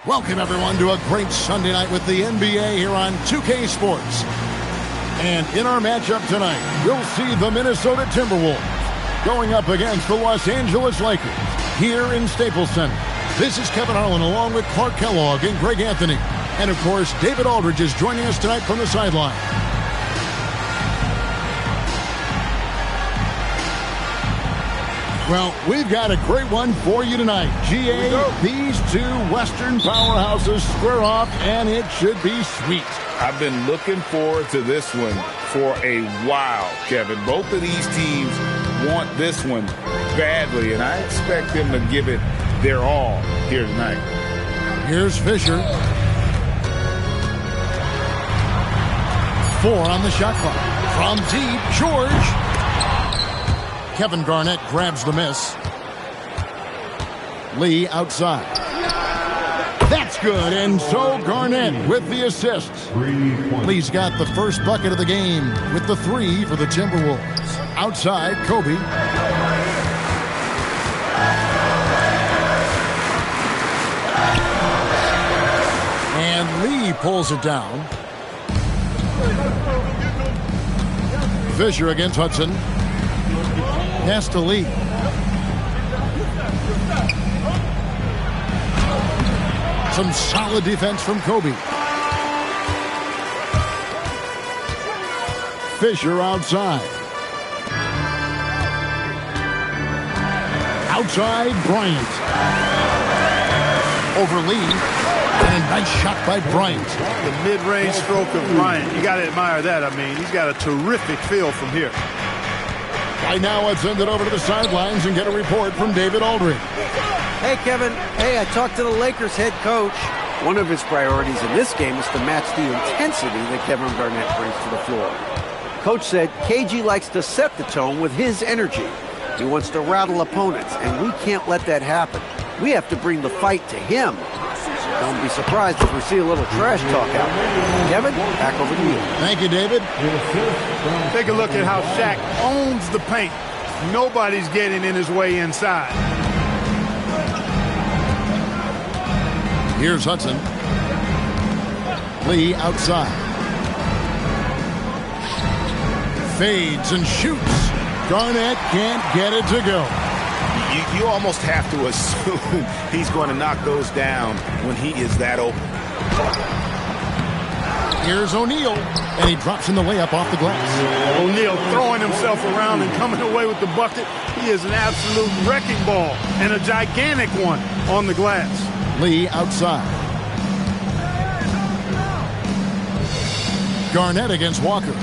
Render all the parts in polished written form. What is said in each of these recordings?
Welcome, everyone, to a great Sunday night with the NBA here on 2K Sports. And in our matchup tonight, we'll see the Minnesota Timberwolves going up against the Los Angeles Lakers here in Staples Center. This is Kevin Harlan along with Clark Kellogg and Greg Anthony. And, of course, David Aldridge is joining us tonight from the sideline. Well, we've got a great one for you tonight. GA, these two Western powerhouses square off, and it should be sweet. I've been looking forward to this one for a while, Kevin. Both of these teams want this one badly, and I expect them to give it their all here tonight. Here's Fisher. 4 on the shot clock. From deep, George. Kevin Garnett grabs the miss. Lee outside. That's good, and so Garnett with the assists. Lee's got the first bucket of the game with the 3 for the Timberwolves. Outside, Kobe. And Lee pulls it down. Fisher against Hudson. Pass to Lee. Some solid defense from Kobe. Fisher outside. Outside, Bryant. Over Lee. And a nice shot by Bryant. The mid-range stroke of Bryant. You got to admire that. I mean, he's got a terrific feel from here. Right now, let's send it over to the sidelines and get a report from David Aldridge. Hey, Kevin. Hey, I talked to the Lakers head coach. One of his priorities in this game is to match the intensity that Kevin Garnett brings to the floor. Coach said KG likes to set the tone with his energy. He wants to rattle opponents, and we can't let that happen. We have to bring the fight to him. Don't be surprised if we see a little trash talk out there. Kevin, back over to you. Thank you, David. Take a look at how Shaq owns the paint. Nobody's getting in his way inside. Here's Hudson. Lee outside. Fades and shoots. Garnett can't get it to go. You almost have to assume he's going to knock those down when he is that open. Here's O'Neal, and he drops in the layup off the glass. O'Neal throwing himself around and coming away with the bucket. He is an absolute wrecking ball and a gigantic one on the glass. Lee outside. Garnett against Walker.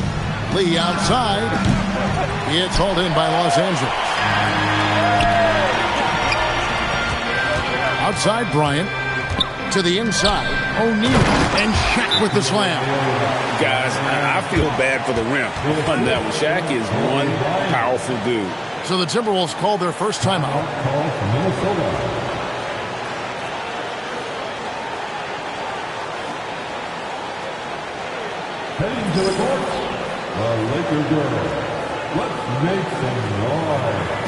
Lee outside. It's hauled in by Los Angeles. Outside Bryant. To the inside. O'Neal. And Shaq with the slam. Guys, I feel bad for the rim on that one. Shaq is one powerful dude. So the Timberwolves called their first timeout. Heading to the court, the Lakers girls. Let's make some noise.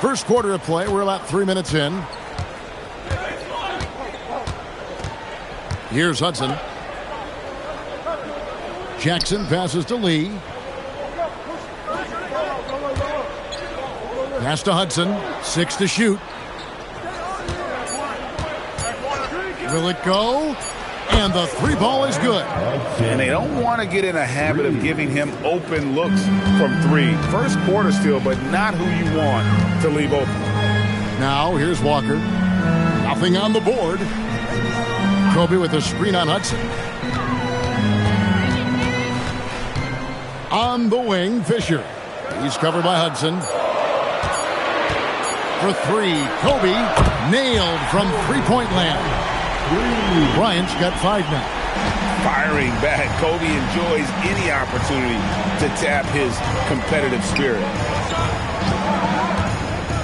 First quarter of play. We're about 3 minutes in. Here's Hudson. Jackson passes to Lee. Pass to Hudson. 6 to shoot. Will it go? And the three ball is good. And they don't want to get in a habit of giving him open looks from three. First quarter still, but not who you want to leave open. Now here's Walker. Nothing on the board. Kobe with a screen on Hudson. On the wing, Fisher. He's covered by Hudson. For three, Kobe nailed from three-point land. Bryant's got 5 now. Firing back. Kobe enjoys any opportunity to tap his competitive spirit.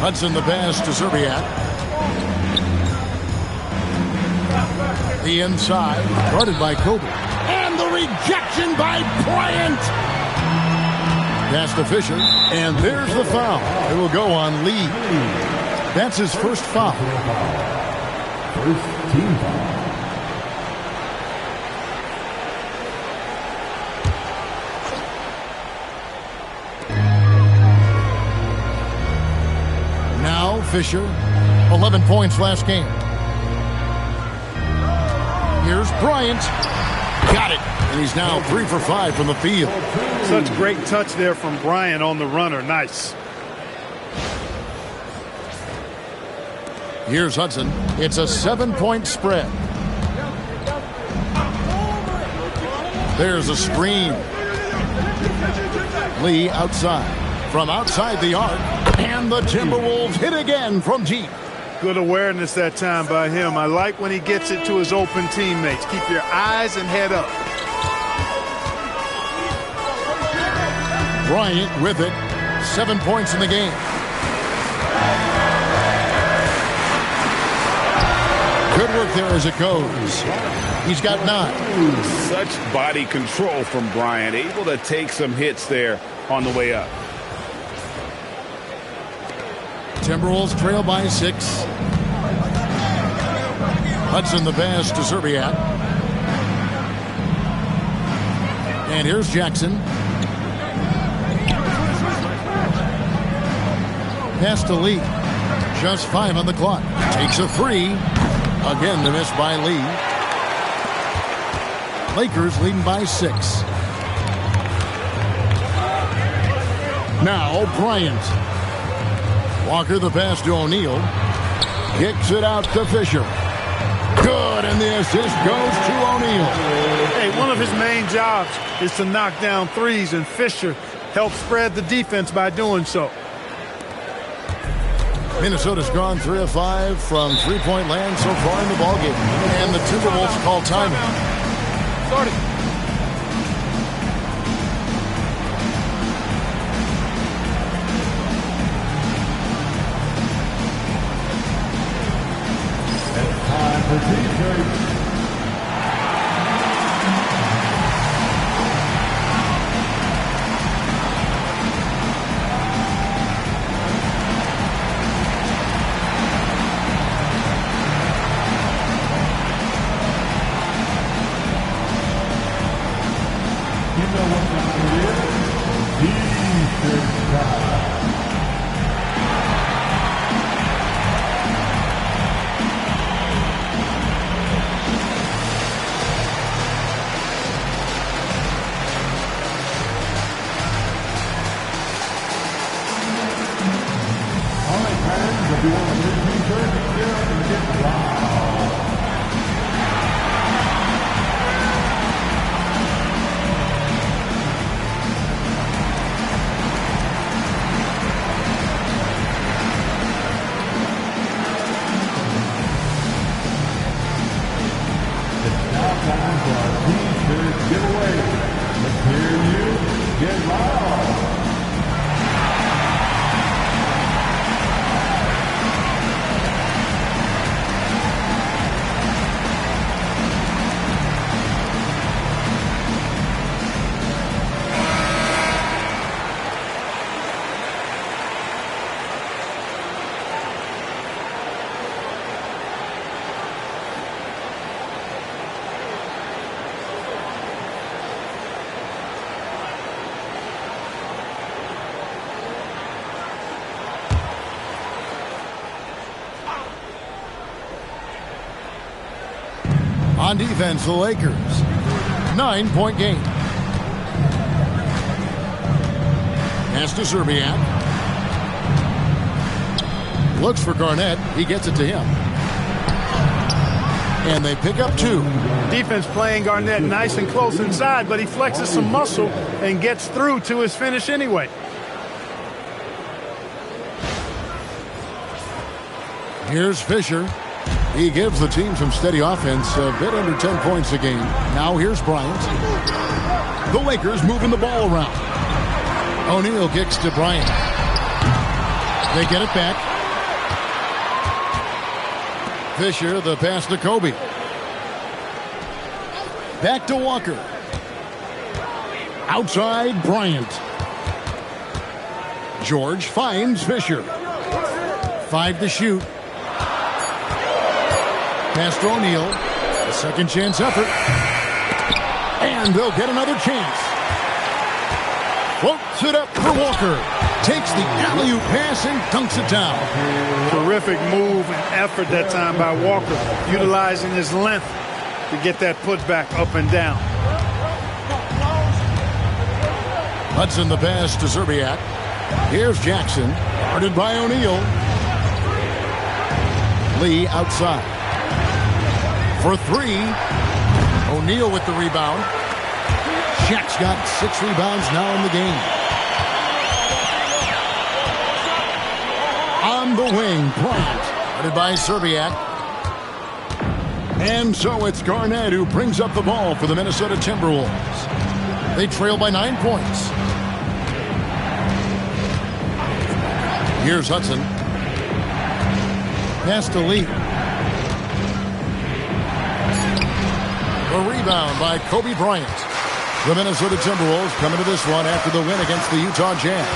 Hudson the pass to Zerbiak. The inside, guarded by Kobe. And the rejection by Bryant. Pass to Fisher. And there's the foul. It will go on Lee. That's his first foul. First team foul. Now Fisher, 11 points last game. Here's Bryant. Got it. And he's now 3 for 5 from the field. Such great touch there from Bryant on the runner. Nice. Here's Hudson. It's a 7-point spread. There's a screen. Lee outside. From outside the arc. And the Timberwolves hit again from deep. Good awareness that time by him. I like when he gets it to his open teammates. Keep your eyes and head up. Bryant with it. 7 points in the game. Good work there as it goes. He's got 9. Such body control from Bryant. Able to take some hits there on the way up. Timberwolves trail by 6. Hudson the pass to Zerbiak. And here's Jackson. Pass to Lee. Just 5 on the clock. Takes a 3. Again, the miss by Lee. Lakers leading by 6. Now Bryant. Walker the pass to O'Neal. Kicks it out to Fisher. Good, and the assist goes to O'Neal. Hey, one of his main jobs is to knock down threes, and Fisher helps spread the defense by doing so. Minnesota's gone 3 of 5 from three-point land so far in the ballgame. And the Timberwolves call timeout. Started. Time for T-shirts. You know what time it is? T-shirt time. If you want a new T-shirt, get up and get loud. It's now time for our T-shirt giveaway. Let's hear you get loud. On defense, the Lakers. 9-point game. Pass to Serbiak. Looks for Garnett. He gets it to him. And they pick up 2. Defense playing Garnett nice and close inside, but he flexes some muscle and gets through to his finish anyway. Here's Fisher. He gives the team some steady offense, a bit under 10 points a game. Now here's Bryant. The Lakers moving the ball around. O'Neal kicks to Bryant. They get it back. Fisher, the pass to Kobe. Back to Walker. Outside, Bryant. George finds Fisher. 5 to shoot. Pass to O'Neal. A second chance effort. And they'll get another chance. Floats it up for Walker. Takes the alley-oop pass and dunks it down. Terrific move and effort that time by Walker, utilizing his length to get that putback up and down. Hudson the pass to Serbiak. Here's Jackson, guarded by O'Neal. Lee outside. For 3. O'Neal with the rebound. Shaq's got 6 rebounds now in the game. On the wing, Bryant, guarded by Serbiak. And so it's Garnett who brings up the ball for the Minnesota Timberwolves. They trail by 9 points. Here's Hudson. Pass to Lee. A rebound by Kobe Bryant. The Minnesota Timberwolves coming to this one after the win against the Utah Jazz.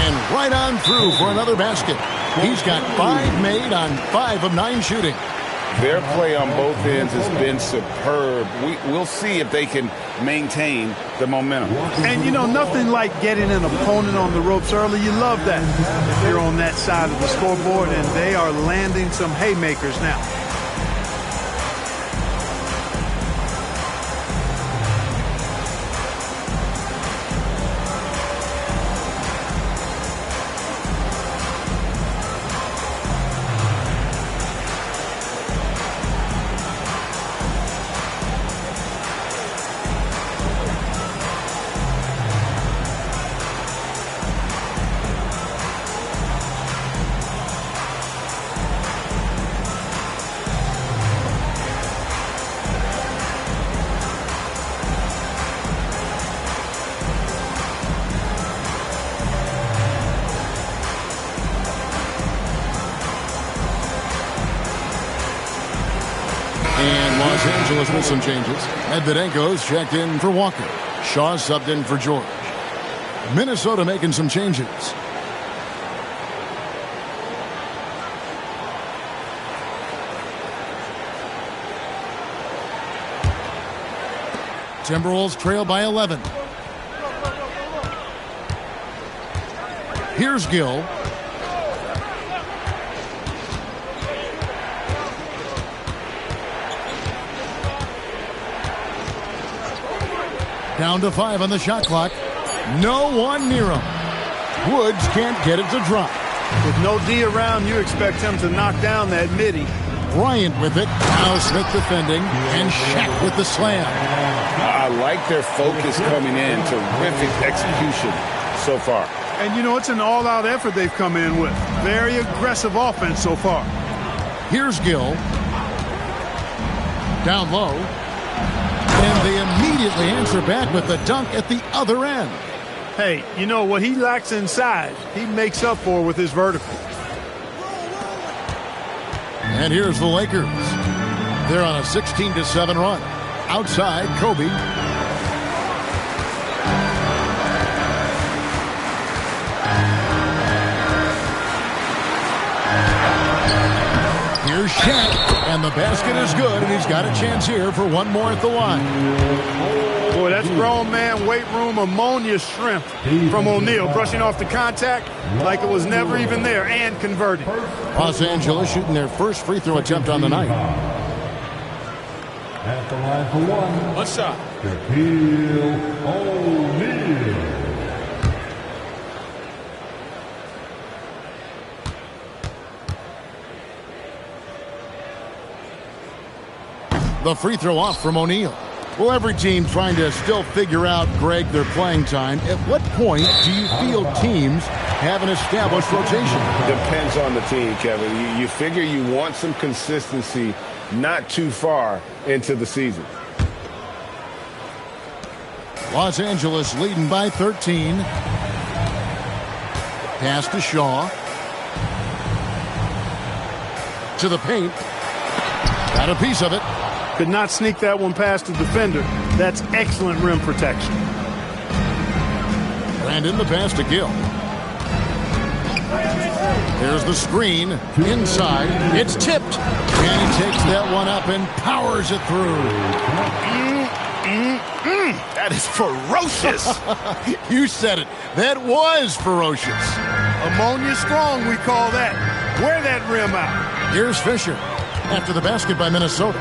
And right on through for another basket. He's got 5 made on 5 of 9 shooting. Their play on both ends has been superb. We'll see if they can maintain the momentum. And, you know, nothing like getting an opponent on the ropes early. You love that if you're on that side of the scoreboard, and they are landing some haymakers now. And Los Angeles with some changes. Medvedenko's checked in for Walker. Shaw subbed in for George. Minnesota making some changes. Timberwolves trail by 11. Here's Gill. Down to 5 on the shot clock. No one near him. Woods can't get it to drop. With no D around, you expect him to knock down that midi. Bryant with it. Now Smith defending. And Shaq with the slam. I like their focus coming in. Terrific execution so far. And, you know, it's an all-out effort they've come in with. Very aggressive offense so far. Here's Gill. Down low. And they immediately answer back with the dunk at the other end. Hey, you know, what he lacks inside, he makes up for with his vertical. And here's the Lakers. They're on a 16-7 run. Outside, Kobe. Here's Shaq. And the basket is good, and he's got a chance here for one more at the line. Boy, that's grown man weight room ammonia shrimp from O'Neal, brushing off the contact like it was never even there and converting. Los Angeles shooting their first free throw attempt on the night. At the line for one. One shot. Shaquille O'Neal. The free throw off from O'Neal. Well, every team trying to still figure out, Greg, their playing time. At what point do you feel teams have an established rotation? Depends on the team, Kevin. You figure you want some consistency not too far into the season. Los Angeles leading by 13. Pass to Shaw. To the paint. Got a piece of it. Could not sneak that one past the defender. That's excellent rim protection. Brandon, the pass to Gill. There's the screen. Inside. It's tipped. And he takes that one up and powers it through. That is ferocious. You said it. That was ferocious. Ammonia strong, we call that. Wear that rim out. Here's Fisher after the basket by Minnesota.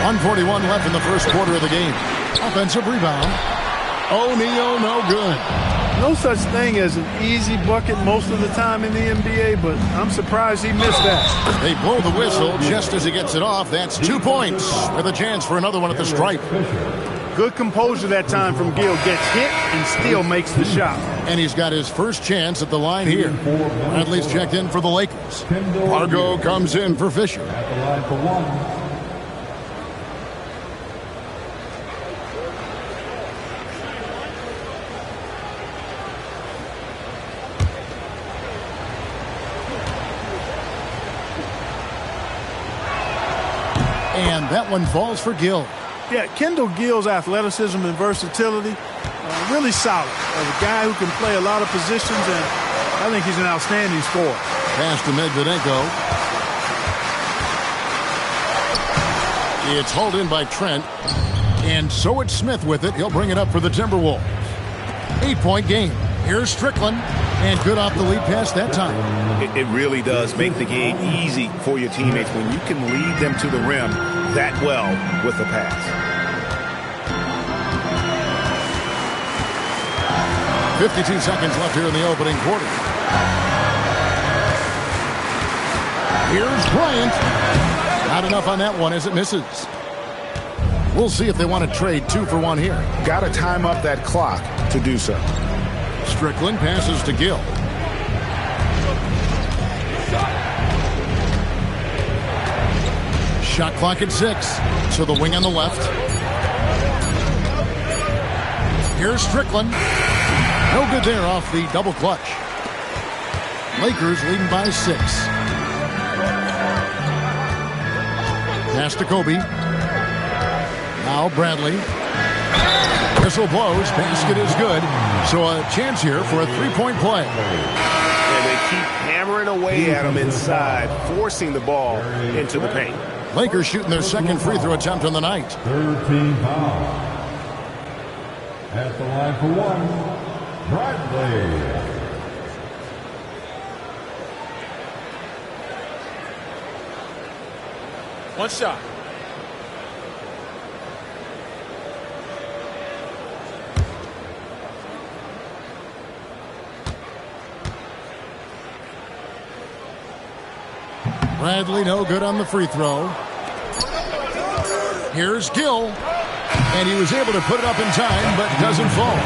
1:41 left in the first quarter of the game. Offensive rebound. O'Neal, no good. No such thing as an easy bucket most of the time in the NBA, but I'm surprised he missed that. They blow the whistle just as he gets it off. That's 2 points with a chance for another one at the stripe. Good composure that time from Gill. Gets hit and still makes the shot. And he's got his first chance at the line here. Bradley's checked in for the Lakers. Pargo comes in for Fisher. At the line for one. And that one falls for Gill. Yeah, Kendall Gill's athleticism and versatility, really solid. A guy who can play a lot of positions, and I think he's an outstanding scorer. Pass to Medvedenko. It's hauled in by Trent. And so it's Smith with it. He'll bring it up for the Timberwolves. 8-point game. Here's Strickland. And good off the lead pass that time. It really does make the game easy for your teammates when you can lead them to the rim that well with the pass. 52 seconds left here in the opening quarter. Here's Bryant. Not enough on that one as it misses. We'll see if they want to trade 2 for 1 here. Got to time up that clock to do so. Strickland passes to Gill. Shot clock at 6. So the wing on the left. Here's Strickland. No good there off the double clutch. Lakers leading by 6. Pass to Kobe. Now Bradley. Whistle blows. Basket is good. So a chance here for a 3-point play. And they keep hammering away at him inside, forcing the ball into the paint. Lakers shooting their second free throw attempt on the night. 13 fouls. At the line for one, Bradley. One shot. Bradley no good on the free throw. Here's Gill. And he was able to put it up in time, but doesn't fall.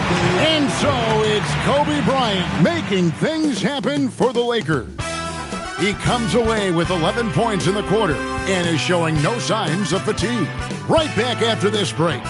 And so it's Kobe Bryant making things happen for the Lakers. He comes away with 11 points in the quarter and is showing no signs of fatigue. Right back after this break.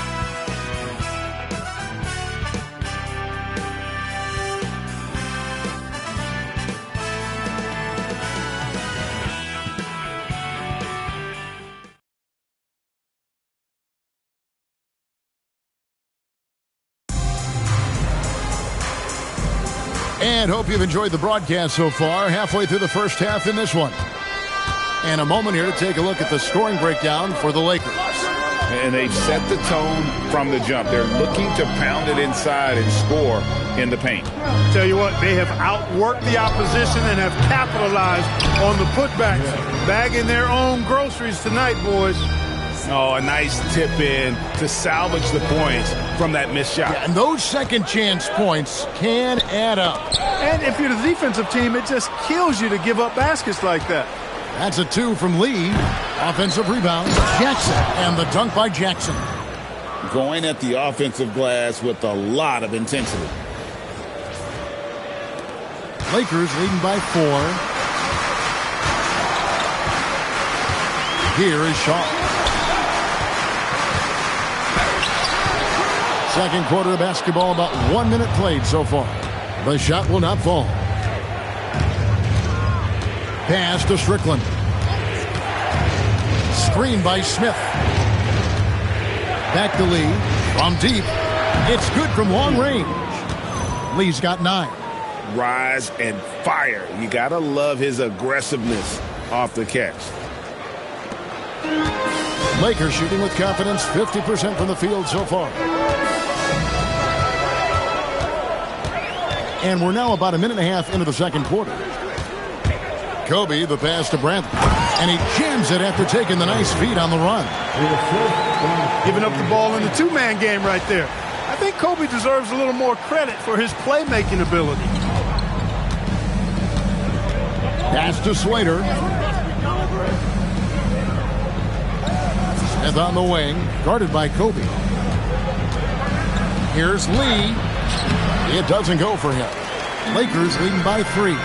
And hope you've enjoyed the broadcast so far. Halfway through the first half in this one. And a moment here to take a look at the scoring breakdown for the Lakers. And they've set the tone from the jump. They're looking to pound it inside and score in the paint. Tell you what, they have outworked the opposition and have capitalized on the putbacks. Bagging their own groceries tonight, boys. Oh, a nice tip in to salvage the points from that missed shot. Yeah, and those second chance points can add up. And if you're the defensive team, it just kills you to give up baskets like that. That's a 2 from Lee. Offensive rebound, Jackson. And the dunk by Jackson. Going at the offensive glass with a lot of intensity. Lakers leading by 4. Here is Shaw. Second quarter of basketball, about 1 minute played so far. The shot will not fall. Pass to Strickland. Screen by Smith. Back to Lee. From deep. It's good from long range. Lee's got 9. Rise and fire. You got to love his aggressiveness off the catch. Lakers shooting with confidence, 50% from the field so far. And we're now about a minute and a half into the second quarter. Kobe, the pass to Bradley. And he jams it after taking the nice feed on the run. Giving up the ball in the two-man game right there. I think Kobe deserves a little more credit for his playmaking ability. Pass to Slater. Smith on the wing, guarded by Kobe. Here's Lee. It doesn't go for him. Lakers leading by 3.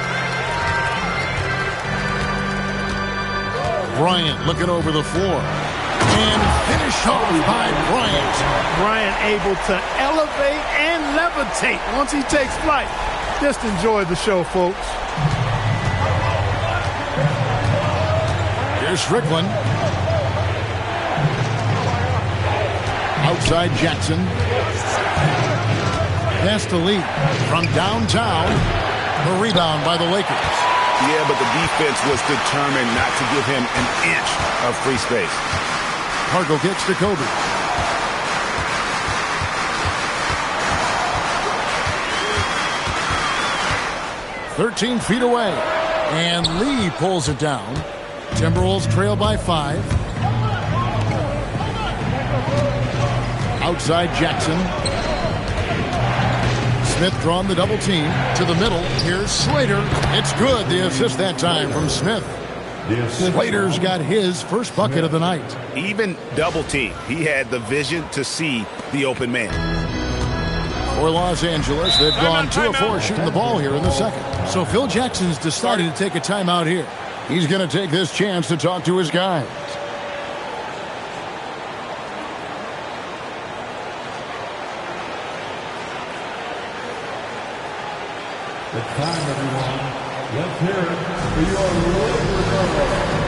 Bryant looking over the floor. And finished off by Bryant. Bryant able to elevate and levitate once he takes flight. Just enjoy the show, folks. Here's Strickland. Outside Jackson. Pass to Lee from downtown. The rebound by the Lakers. Yeah, but the defense was determined not to give him an inch of free space. Cargo kicks to Kobe. "13 feet away. And Lee pulls it down. Timberwolves trail by 5. Outside Jackson. Smith drawn the double team to the middle. Here's Slater. It's good. The assist that time from Smith. Slater's got his first bucket of the night. Even double team. He had the vision to see the open man. For Los Angeles, they've gone 2 of 4 shooting the ball here in the second. So Phil Jackson's decided to take a timeout here. He's going to take this chance to talk to his guys. It's time, everyone. Let's hear it for your Lakers.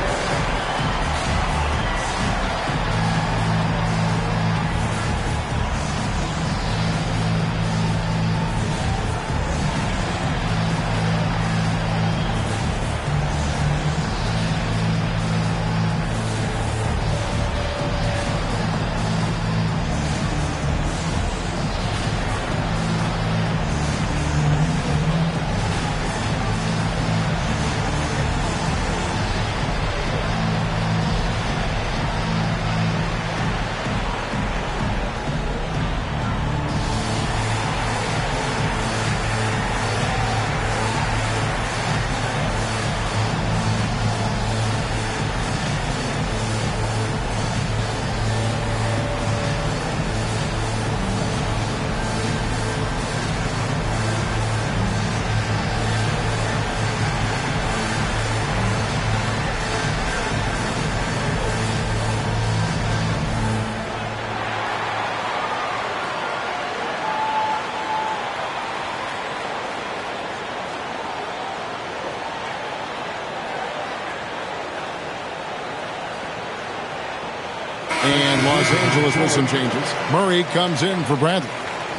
And Los Angeles with some changes. Murray comes in for Bradley.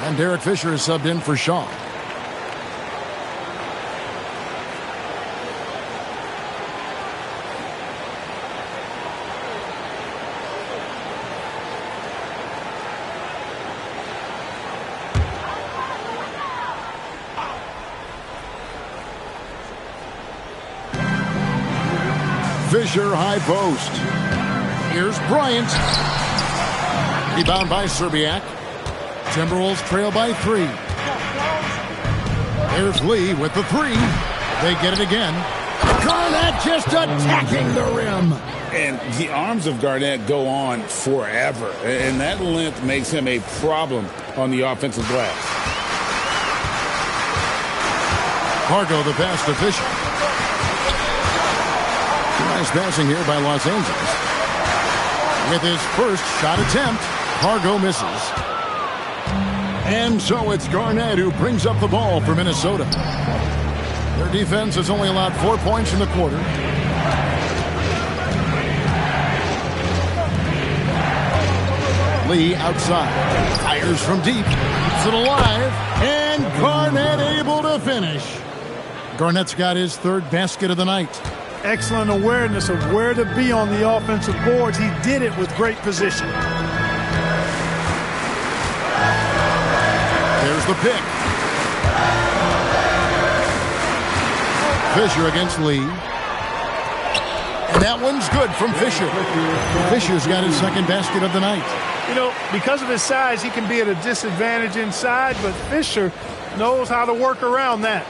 And Derek Fisher is subbed in for Shaw. Fisher, high post. Here's Bryant. Rebound by Serbiak. Timberwolves trail by 3. There's Lee with the 3. They get it again. Garnett just attacking the rim. And the arms of Garnett go on forever. And that length makes him a problem on the offensive glass. Fargo the pass to Fisher. Nice passing here by Los Angeles. With his first shot attempt, Fargo misses. And so it's Garnett who brings up the ball for Minnesota. Their defense has only allowed 4 points in the quarter. Lee outside. Fires from deep. Keeps it alive. And Garnett able to finish. Garnett's got his 3rd basket of the night. Excellent awareness of where to be on the offensive boards. He did it with great position. There's the pick. Fisher against Lee. And that one's good from Fisher. Fisher's got his 2nd basket of the night. You know, because of his size, he can be at a disadvantage inside, but Fisher knows how to work around that.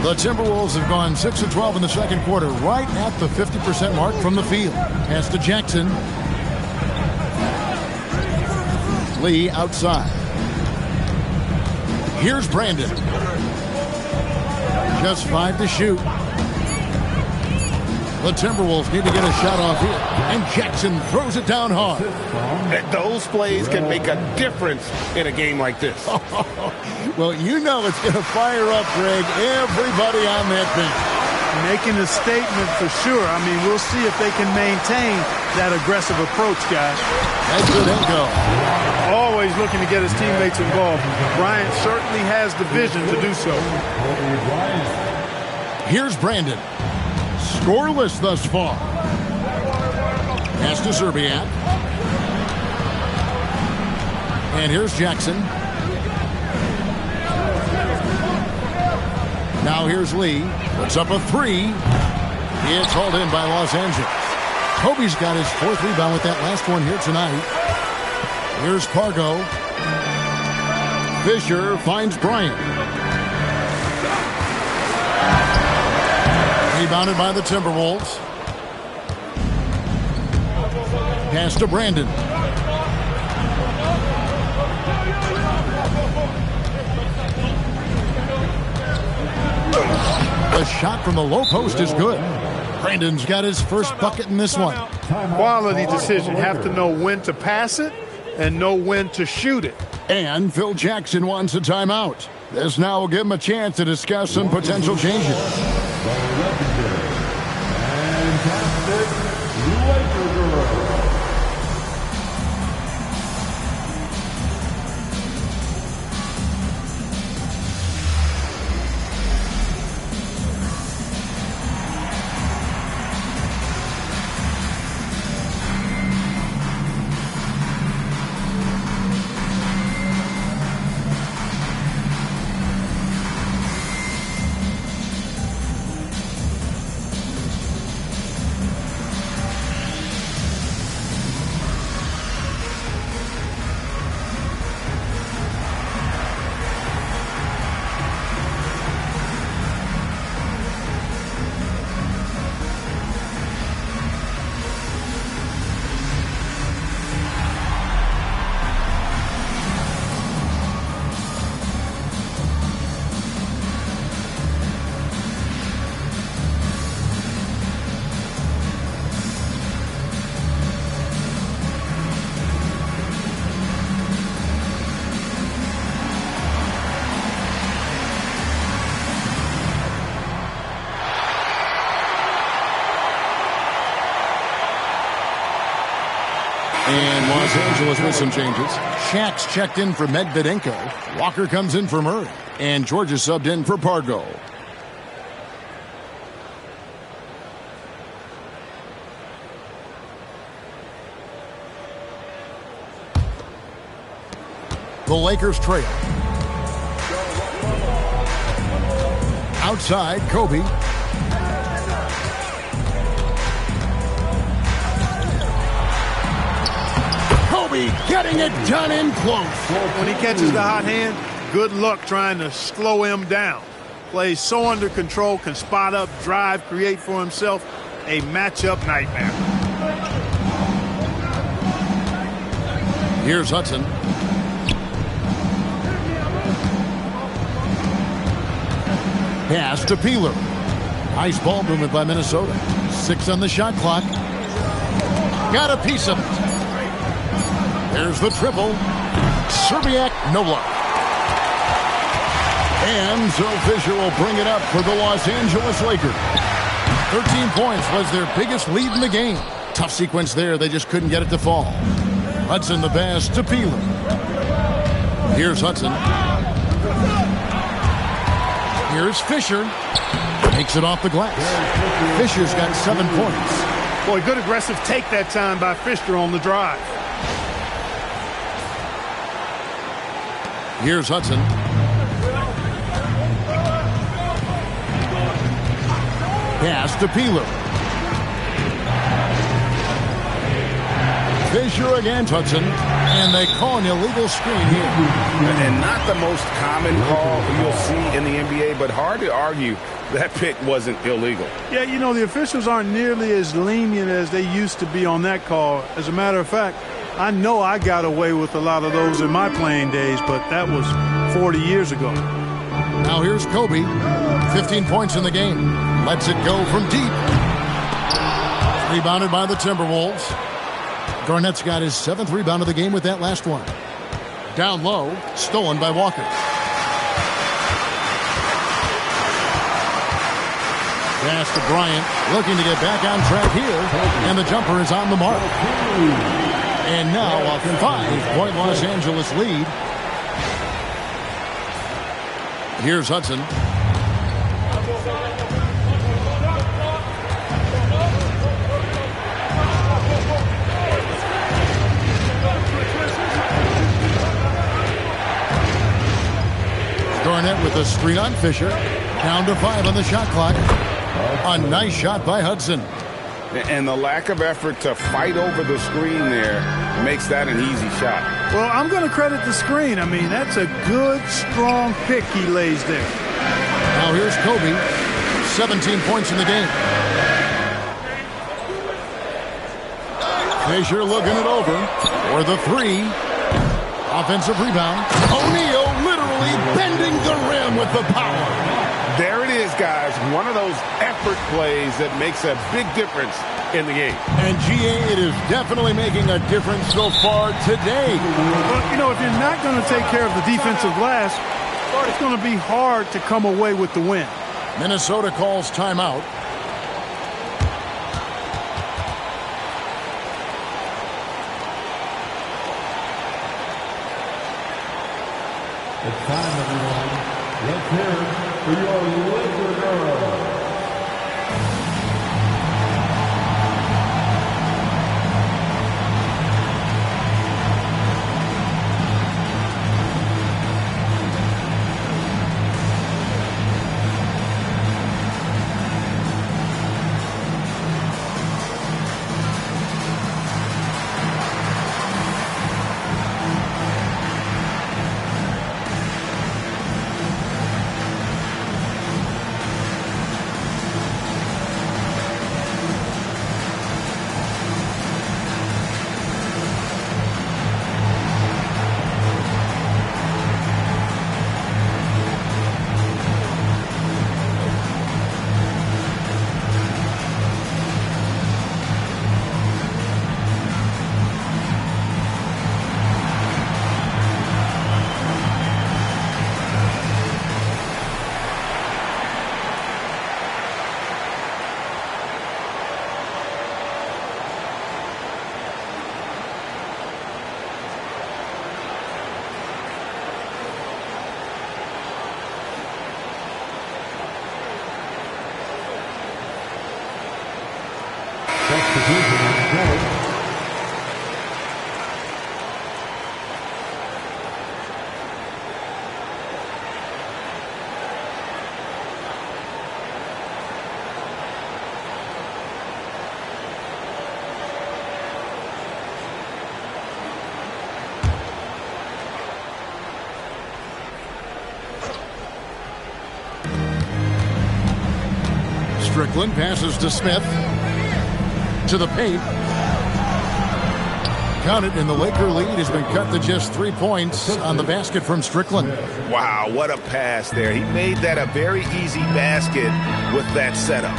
The Timberwolves have gone 6 of 12 in the 2nd quarter, right at the 50% mark from the field. Pass to Jackson. Lee outside. Here's Brandon. Just 5 to shoot. The Timberwolves need to get a shot off here. And Jackson throws it down hard. Those plays can make a difference in a game like this. Well, you know it's going to fire up, Greg, everybody on that bench. Making a statement for sure. I mean, we'll see if they can maintain that aggressive approach, guys. That's good go. Always looking to get his teammates involved. Bryant certainly has the vision to do so. Here's Brandon. Scoreless thus far. Pass to Serbiak. And here's Jackson. Now here's Lee. Puts up a 3. It's hauled in by Los Angeles. Kobe's got his 4th rebound with that last one here tonight. Here's Fargo. Fisher finds Bryant. Rebounded by the Timberwolves. Pass to Brandon. The shot from the low post is good. Brandon's got his first bucket in this one. Quality decision. Have to know when to pass it and know when to shoot it. And Phil Jackson wants a timeout. This now will give him a chance to discuss some potential changes. And Los Angeles with some changes. Shaq's checked in for Medvedenko. Walker comes in for Murray. And George is subbed in for Pargo. The Lakers trail. Outside, Kobe. getting it done in close. When he catches the hot hand, good luck trying to slow him down. Plays so under control, can spot up, drive, create for himself. A matchup nightmare. Here's Hudson. Pass to Peeler. Nice ball movement by Minnesota. 6 on the shot clock. Got a piece of it. There's the triple. Serbiak, no luck. And so Fisher will bring it up for the Los Angeles Lakers. 13 points was their biggest lead in the game. Tough sequence there. They just couldn't get it to fall. Hudson the pass to Peeler. Here's Hudson. Here's Fisher. Takes it off the glass. Fisher's got 7 points. Boy, good aggressive take that time by Fisher on the drive. Here's Hudson. Pass to Peeler. Fisher against Hudson. And they call an illegal screen here. And not the most common call you'll see in the NBA, but hard to argue that pick wasn't illegal. Yeah, you know, the officials aren't nearly as lenient as they used to be on that call. As a matter of fact, I know I got away with a lot of those in my playing days, but that was 40 years ago. Now here's Kobe. 15 points in the game. Lets it go from deep. Rebounded by the Timberwolves. Garnett's got his 7th rebound of the game with that last one. Down low, stolen by Walker. Pass to Bryant, looking to get back on track here, and the jumper is on the mark. And now a 5-point Los Angeles lead. Here's Hudson. Garnett with a screen on Fisher. Down to 5 on the shot clock. A nice shot by Hudson. And the lack of effort to fight over the screen there makes that an easy shot. Well, I'm going to credit the screen. I mean, that's a good, strong pick he lays there. Now here's Kobe. 17 points in the game. Fisher looking it over for the 3. Offensive rebound. O'Neal literally bending the rim with the power. There it is, guys. One of those effort plays that makes a big difference in the game. And GA, it is definitely making a difference so far today. Well, you know, if you're not going to take care of the defensive glass, it's going to be hard to come away with the win. Minnesota calls timeout. It's time, everyone. Let's hear it for your Laker girls. Strickland passes to Smith. To the paint. Count it, and the Laker lead has been cut to just 3 points on the basket from Strickland. Wow, what a pass there. He made that a very easy basket with that setup.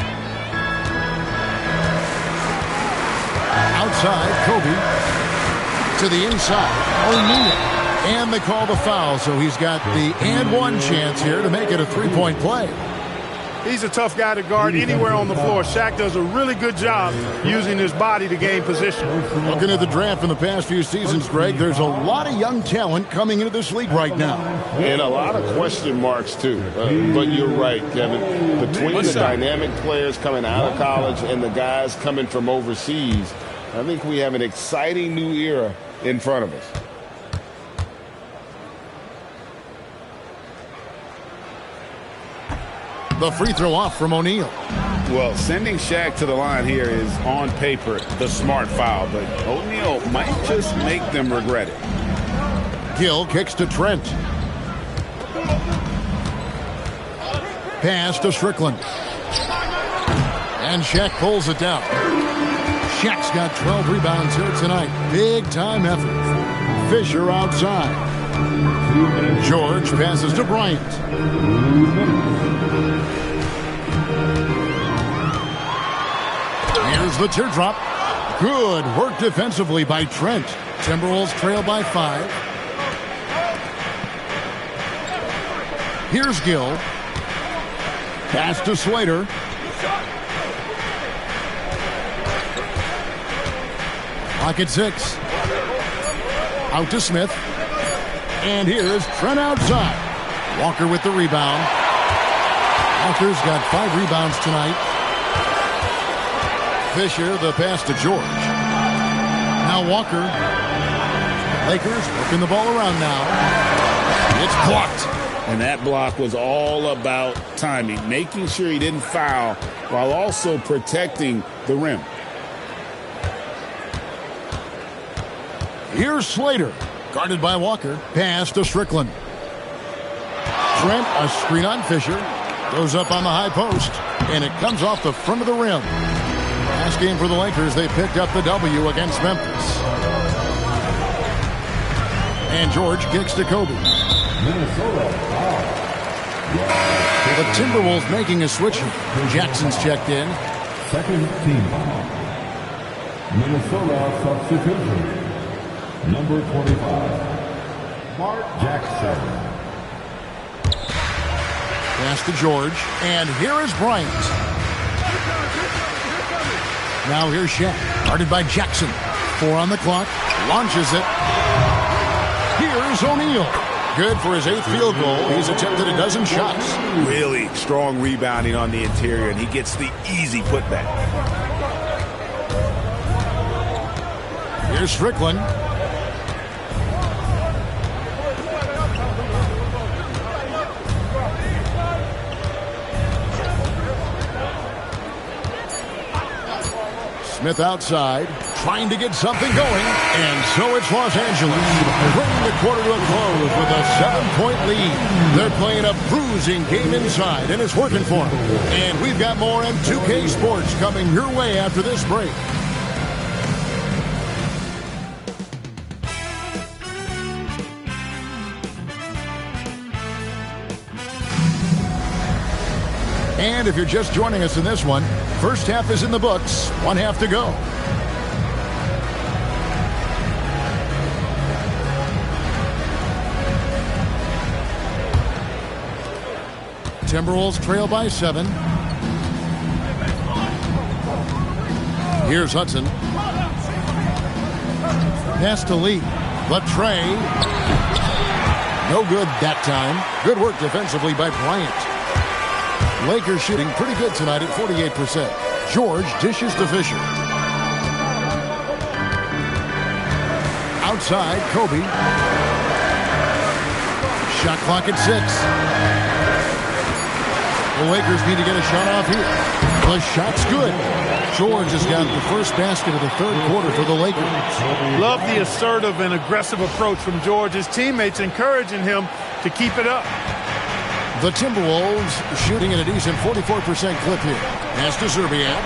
Outside, Kobe. To the inside, O'Neal. And they call the foul, so he's got the and one chance here to make it a three-point play. He's a tough guy to guard anywhere on the floor. Shaq does a really good job using his body to gain position. Looking at the draft in the past few seasons, Greg, there's a lot of young talent coming into this league right now. And a lot of question marks, too. But you're right, Kevin. Between the dynamic players coming out of college and the guys coming from overseas, I think we have an exciting new era in front of us. The free throw off from O'Neal. Well, sending Shaq to the line here is, on paper, the smart foul, but O'Neal might just make them regret it. Gill kicks to Trent. Pass to Strickland. And Shaq pulls it down. Shaq's got 12 rebounds here tonight. Big time effort. Fisher outside. George passes to Bryant. Here's the teardrop. Good work defensively by Trent. Timberwolves trail by 5. Here's Gill. Pass to Slater. Clock at 6. Out to Smith. And here's Trent outside. Walker with the rebound. Walker's got 5 rebounds tonight. Fisher, the pass to George. Now Walker. Lakers working the ball around now. It's blocked. And that block was all about timing, making sure he didn't foul while also protecting the rim. Here's Slater. Guarded by Walker. Pass to Strickland. Trent, a screen on Fisher. Goes up on the high post. And it comes off the front of the rim. Last game for the Lakers, they picked up the W against Memphis. And George kicks to Kobe. The Timberwolves making a switch. Jackson's checked in. Second team foul. Minnesota substitution. Number 25, Mark Jackson. Pass to George. And here is Bryant. Now here's Shaq. Guarded by Jackson. 4 on the clock. Launches it. Here's O'Neal. Good for his 8th field goal. He's attempted a dozen shots. Really strong rebounding on the interior, and he gets the easy putback. Here's Strickland. Smith outside, trying to get something going, and so it's Los Angeles, bringing the quarter to a close with a 7-point lead. They're playing a bruising game inside, and it's working for them. And we've got more M2K Sports coming your way after this break. And if you're just joining us in this one, first half is in the books, 1 half to go. Timberwolves trail by 7. Here's Hudson. Pass to Lee. The tray. No good that time. Good work defensively by Bryant. Lakers shooting pretty good tonight at 48%. George dishes to Fisher. Outside, Kobe. Shot clock at 6. The Lakers need to get a shot off here. The shot's good. George has got the first basket of the 3rd quarter for the Lakers. Love the assertive and aggressive approach from George. His teammates encouraging him to keep it up. The Timberwolves shooting at a decent 44% clip here. Pass to Zerbiak.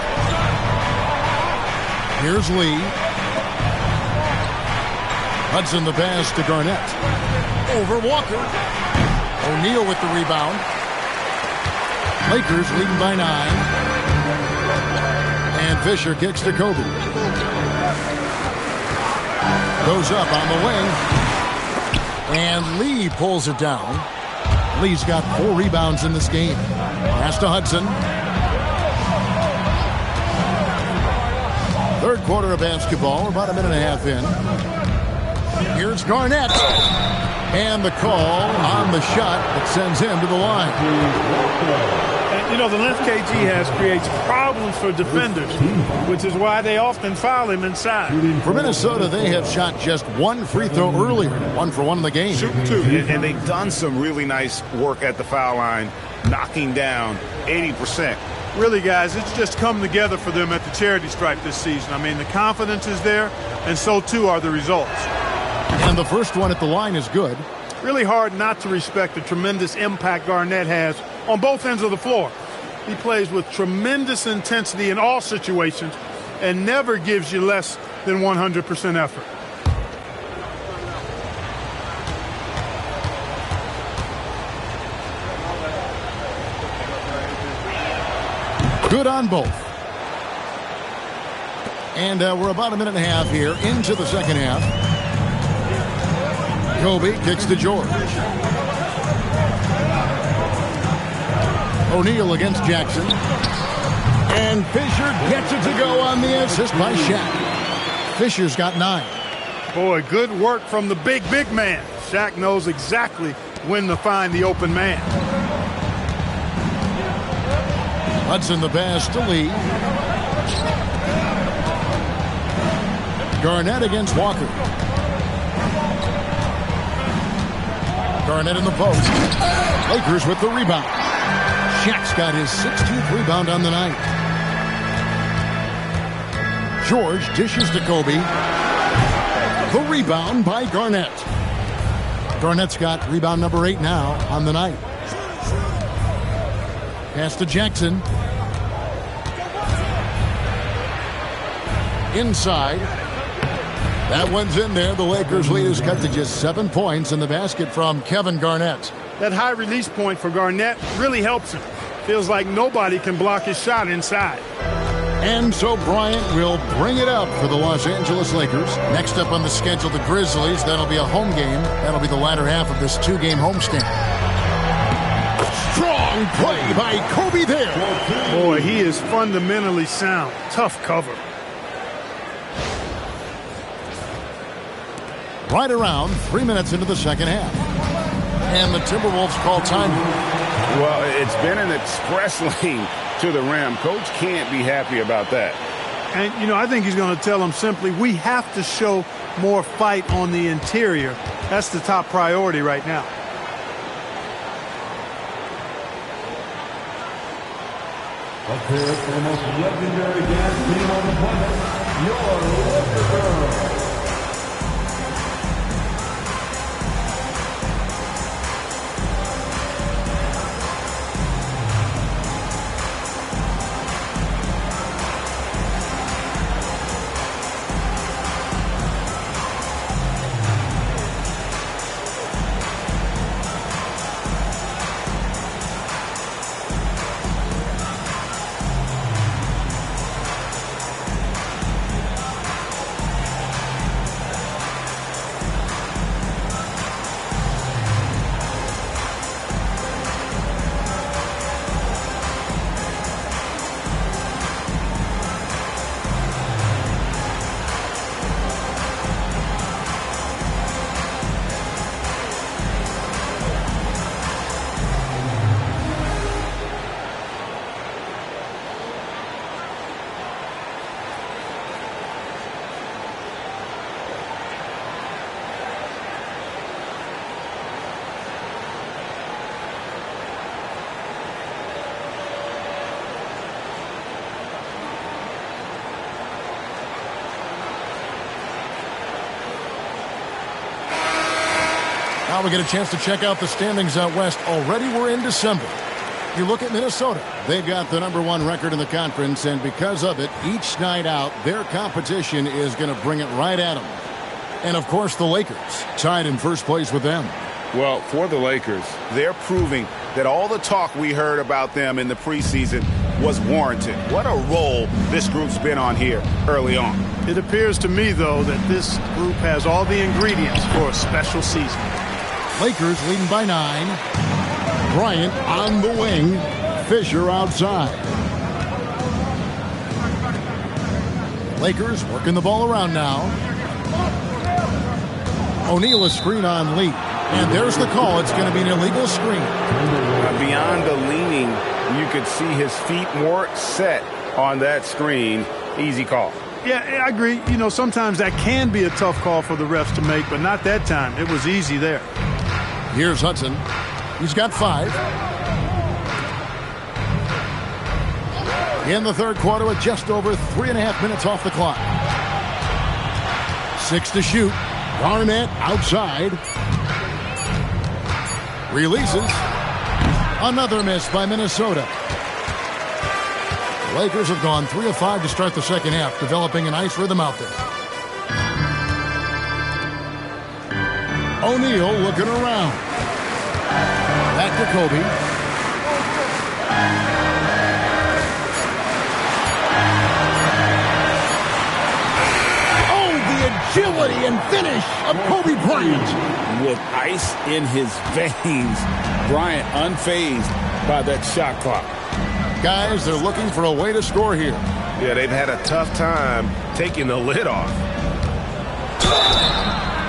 Here's Lee. Hudson the pass to Garnett. Over Walker. O'Neal with the rebound. Lakers leading by 9. And Fisher kicks to Kobe. Goes up on the wing. And Lee pulls it down. Lee's got 4 rebounds in this game. Pass to Hudson. Third quarter of basketball, about a minute and a half in. Here's Garnett. And the call on the shot that sends him to the line. And, you know, the length KG has creates problems for defenders, which is why they often foul him inside. For Minnesota, they have shot just 1 free throw earlier. 1 for 1 in the game. Shooting 2. And they've done some really nice work at the foul line, knocking down 80%. Really, guys, it's just come together for them at the charity stripe this season. I mean, the confidence is there, and so too are the results. And the first one at the line is good. Really hard not to respect the tremendous impact Garnett has on both ends of the floor. He plays with tremendous intensity in all situations and never gives you less than 100% effort. Good on both. And we're about a minute and a half here into the second half. Kobe kicks to George. O'Neal against Jackson. And Fisher gets it to go on the assist by Shaq. Fisher's got 9. Boy, good work from the big man. Shaq knows exactly when to find the open man. Hudson the pass to Lee. Garnett against Walker. Garnett in the post. Lakers with the rebound. Shaq's got his 16th rebound on the night. George dishes to Kobe. The rebound by Garnett. Garnett's got rebound number 8 now on the night. Pass to Jackson. Inside. That one's in there. The Lakers lead is cut to just 7 points in the basket from Kevin Garnett. That high release point for Garnett really helps him. Feels like nobody can block his shot inside. And so Bryant will bring it up for the Los Angeles Lakers. Next up on the schedule, the Grizzlies. That'll be a home game. That'll be the latter half of this 2-game homestand. Strong play by Kobe there. Boy, he is fundamentally sound. Tough cover. Right around 3 minutes into the second half. And the Timberwolves call time. Well, it's been an express lane to the rim. Coach can't be happy about that. And, you know, I think he's going to tell them simply, we have to show more fight on the interior. That's the top priority right now. Let's hear it for the most legendary dance team on the planet, your Laker Girls. Now we get a chance to check out the standings out west. Already we're in December. You look at Minnesota. They've got the #1 record in the conference, and because of it, each night out, their competition is going to bring it right at them. And, of course, the Lakers, tied in first place with them. Well, for the Lakers, they're proving that all the talk we heard about them in the preseason was warranted. What a role this group's been on here early on. It appears to me, though, that this group has all the ingredients for a special season. Lakers leading by 9. Bryant on the wing. Fisher outside. Lakers working the ball around now. O'Neal a screen on Lee. And there's the call. It's going to be an illegal screen. Beyond the leaning, you could see his feet more set on that screen. Easy call. Yeah, I agree. You know, sometimes that can be a tough call for the refs to make, but not that time. It was easy there. Here's Hudson. He's got 5. In the third quarter with just over 3.5 minutes off the clock. 6 to shoot. Garnett outside. Releases. Another miss by Minnesota. The Lakers have gone 3 of 5 to start the second half, developing a nice rhythm out there. O'Neal looking around. Back to Kobe. Oh, the agility and finish of Kobe Bryant. With ice in his veins, Bryant unfazed by that shot clock. Guys, they're looking for a way to score here. Yeah, they've had a tough time taking the lid off.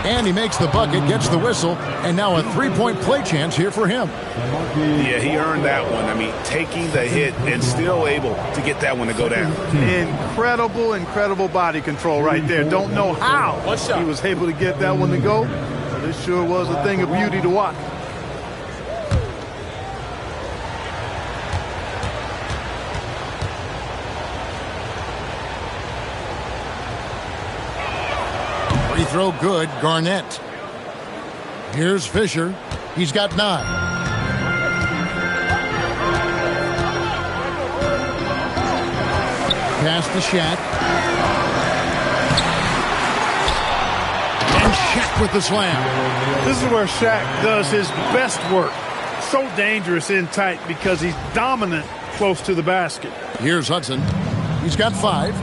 And he makes the bucket, gets the whistle, and now a three-point play chance here for him. Yeah, he earned that one. I mean, taking the hit and still able to get that one to go down. Incredible body control right there. Don't know how he was able to get that one to go, but it sure was a thing of beauty to watch. Free throw good, Garnett. Here's Fisher. He's got 9. Pass to Shaq. And Shaq with the slam. This is where Shaq does his best work. So dangerous in tight because he's dominant close to the basket. Here's Hudson. He's got 5.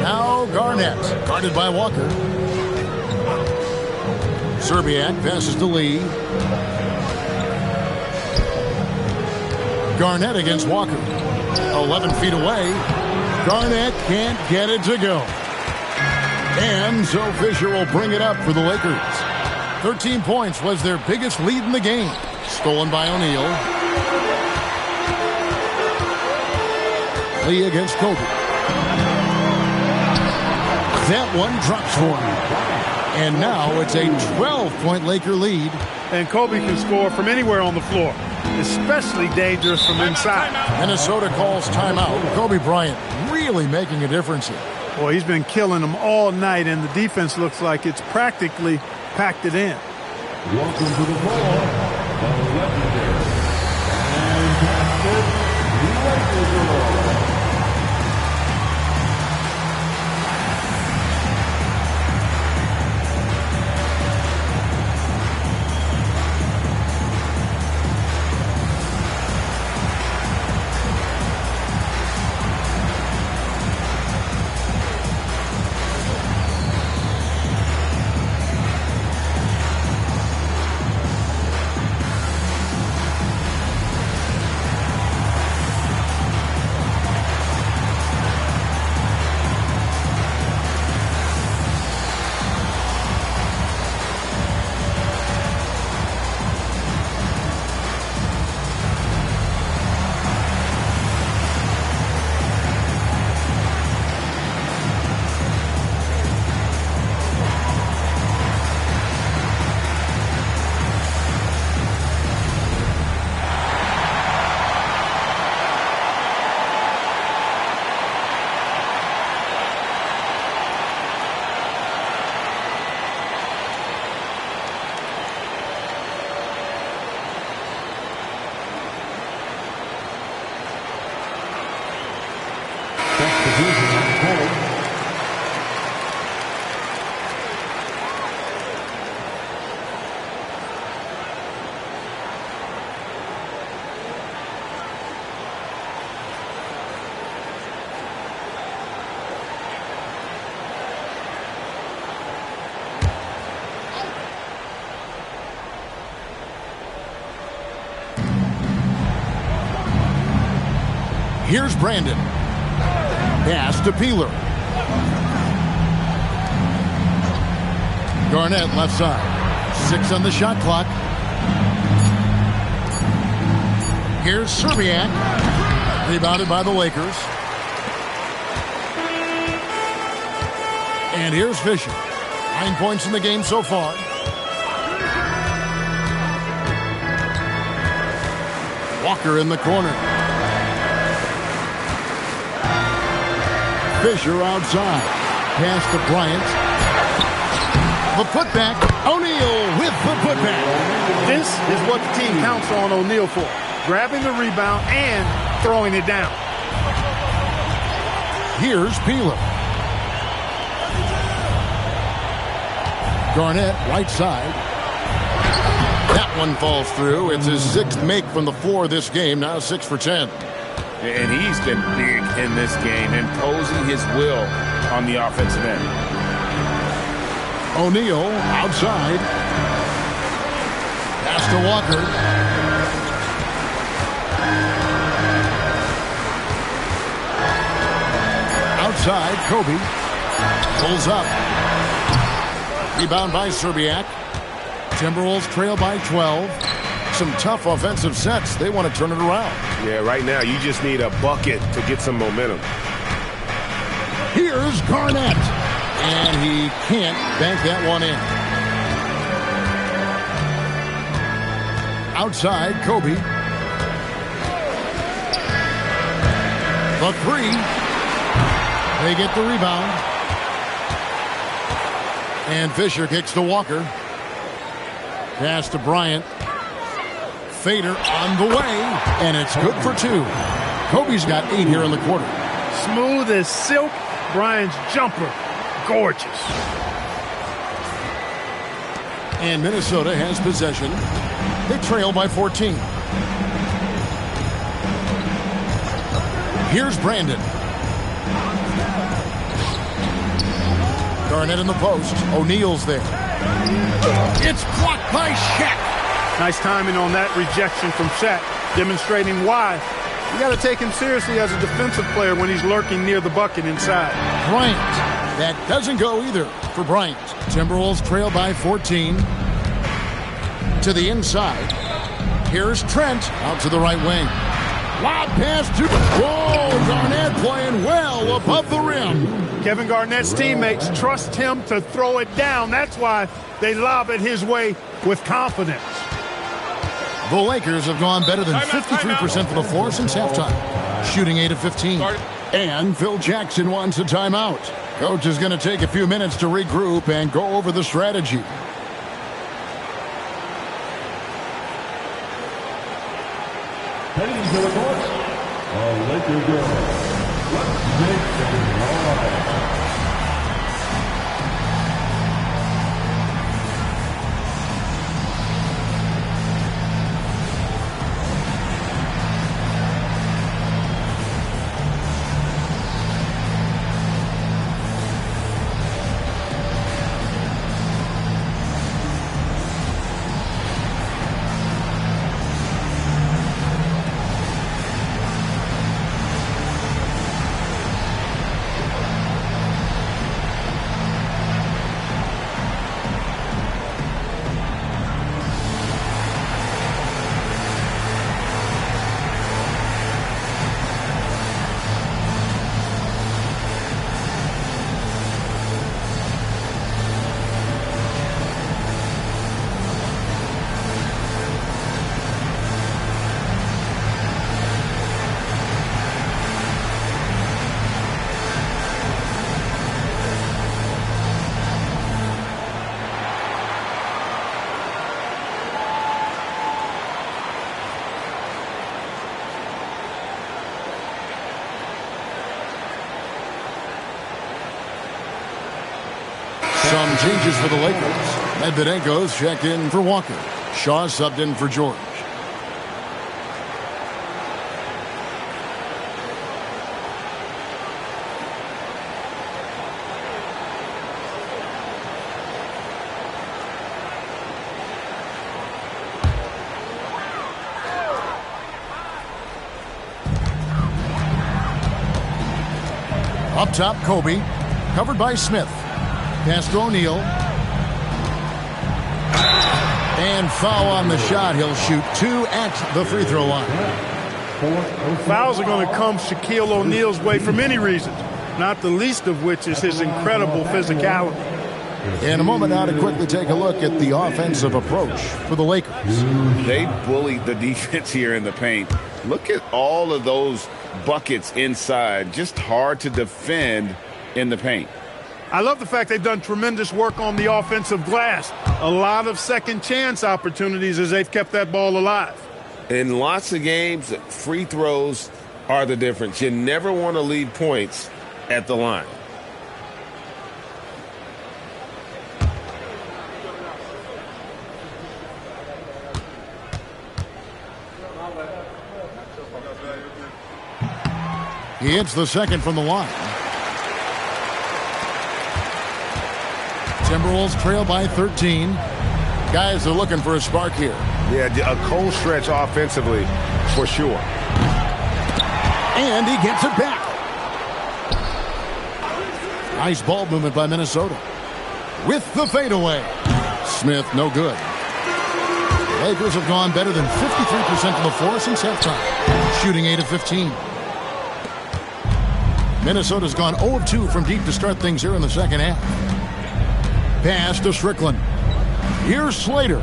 Now Garnett, guarded by Walker. Serbiak passes to Lee. Garnett against Walker. 11 feet away. Garnett can't get it to go. And so Fisher will bring it up for the Lakers. 13 points was their biggest lead in the game. Stolen by O'Neal. Lee against Kobe. That one drops for him. And now it's a 12-point Laker lead. And Kobe can score from anywhere on the floor, especially dangerous from inside. Minnesota calls timeout. Kobe Bryant really making a difference here. Boy, he's been killing them all night, and the defense looks like it's practically packed it in. Welcome to the ball, the legendary fantastic Lakers. Here's Brandon. Pass to Peeler. Garnett left side. 6 on the shot clock. Here's Serbiak. Rebounded by the Lakers. And here's Fisher. 9 points in the game so far. Walker in the corner. Fisher outside. Pass to Bryant. The putback. O'Neal with the putback. This is what the team counts on O'Neal for. Grabbing the rebound and throwing it down. Here's Peeler. Garnett, right side. That one falls through. It's his 6th make from the floor this game. Now 6 for 10. And he's been big in this game, imposing his will on the offensive end. O'Neal outside. Pass to Walker. Outside, Kobe. Pulls up. Rebound by Serbiak. Timberwolves trail by 12. Some tough offensive sets. They want to turn it around. Yeah, right now you just need a bucket to get some momentum. Here's Garnett. And he can't bank that one in. Outside, Kobe. The 3. They get the rebound. And Fisher kicks to Walker. Pass to Bryant. Fader on the way. And it's good for 2. Kobe's got 8 here in the quarter. Smooth as silk. Bryant's jumper. Gorgeous. And Minnesota has possession. They trail by 14. Here's Brandon. Garnett in the post. O'Neal's there. It's blocked by Shaq. Nice timing on that rejection from Shaq, demonstrating why you got to take him seriously as a defensive player when he's lurking near the bucket inside. Bryant. That doesn't go either for Bryant. Timberwolves trail by 14. To the inside. Here's Trent out to the right wing. Lob pass to... Whoa, Garnett playing well above the rim. Kevin Garnett's teammates trust him to throw it down. That's why they lob it his way with confidence. The Lakers have gone better than 53% from the floor since halftime, shooting 8 of 15. And Phil Jackson wants a timeout. Coach is going to take a few minutes to regroup and go over the strategy. Heading to the court, Laker girls. Let's make it all right. Some changes for the Lakers. Medvedev's checked in for Walker. Shaw subbed in for George. Up top, Kobe. Covered by Smith. Pass to O'Neal. And foul on the shot. He'll shoot 2 at the free throw line. Fouls are going to come Shaquille O'Neal's way for many reasons, not the least of which is his incredible physicality. In a moment now to quickly take a look at the offensive approach for the Lakers. They bullied the defense here in the paint. Look at all of those buckets inside. Just hard to defend in the paint. I love the fact they've done tremendous work on the offensive glass. A lot of second chance opportunities as they've kept that ball alive. In lots of games, free throws are the difference. You never want to leave points at the line. He hits the second from the line. Timberwolves trail by 13. Guys are looking for a spark here. Yeah, a cold stretch offensively for sure. And he gets it back. Nice ball movement by Minnesota. With the fadeaway. Smith, no good. Lakers have gone better than 53% from the floor since halftime, shooting 8 of 15. Minnesota's gone 0 of 2 from deep to start things here in the second half. Pass to Strickland. Here's Slater.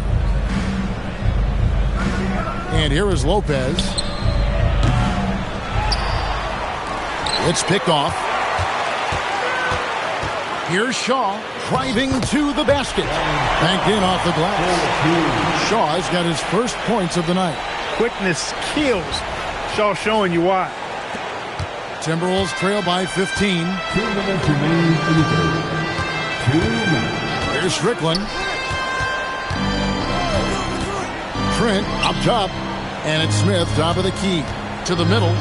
And here is Lopez. It's picked off. Here's Shaw driving to the basket. Banked in off the glass. Shaw's got his first points of the night. Quickness kills. Shaw showing you why. Timberwolves trail by 15. 2 minutes remaining in the third. 2 minutes. Here's Strickland. Trent up top. And it's Smith, top of the key. To the middle.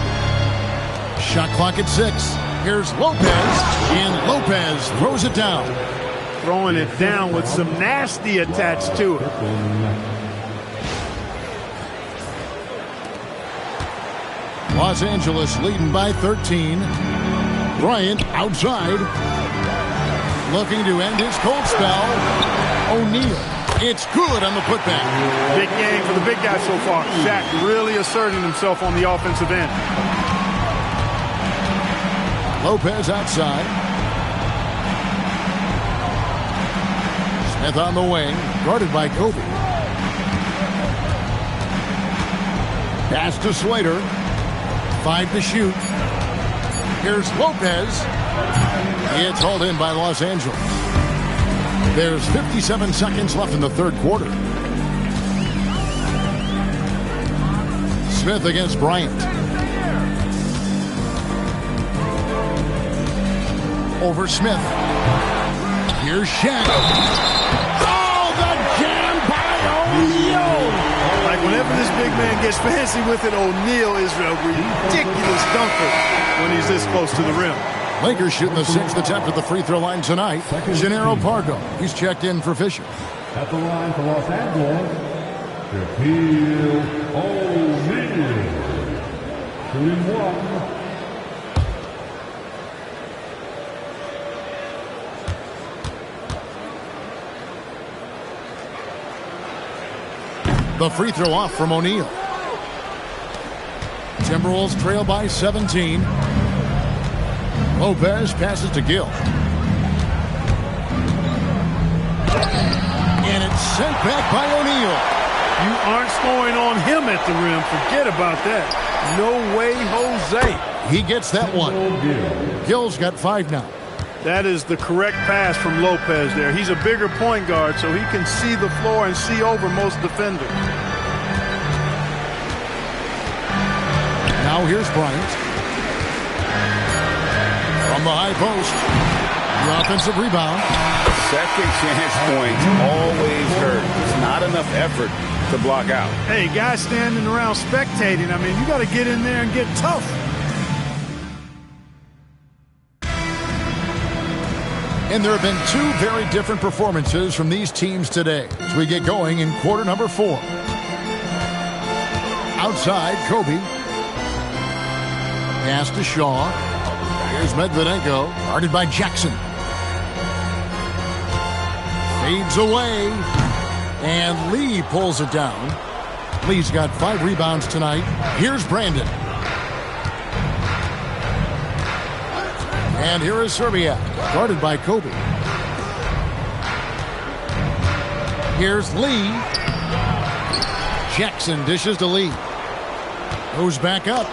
Shot clock at 6. Here's Lopez. And Lopez throws it down. Throwing it down with some nasty attached to it. Los Angeles leading by 13. Bryant outside. Looking to end his cold spell. O'Neal. It's good on the putback. Big game for the big guy so far. Shaq really asserting himself on the offensive end. Lopez outside. Smith on the wing. Guarded by Kobe. Pass to Slater. 5 to shoot. Here's Lopez. It's hauled in by Los Angeles. There's 57 seconds left in the third quarter. Smith against Bryant. Over Smith. Here's Shaq. Oh, the jam by O'Neal. Like whenever this big man gets fancy with it, O'Neal is a ridiculous dunker when he's this close to the rim. Lakers shooting the 6th attempt at the free throw line tonight. Gennaro Pargo. He's checked in for Fisher. At the line for Los Angeles, Shaquille O'Neal. Shooting 1. The free throw off from O'Neal. Timberwolves trail by 17. Lopez passes to Gill. And it's sent back by O'Neal. You aren't scoring on him at the rim. Forget about that. No way, Jose. He gets that one. Gill's got 5 now. That is the correct pass from Lopez there. He's a bigger point guard, so he can see the floor and see over most defenders. Now here's Bryant. From the high post. the offensive rebound. Second chance points always hurt. It's not enough effort to block out. Hey, guys standing around spectating, I mean, you got to get in there and get tough. And there have been two very different performances from these teams today as we get going in quarter number 4. Outside, Kobe. Pass to Shaw. Here's Medvedenko, guarded by Jackson. Fades away. And Lee pulls it down. Lee's got 5 rebounds tonight. Here's Brandon. And here is Serbia, guarded by Kobe. Here's Lee. Jackson dishes to Lee. Goes back up.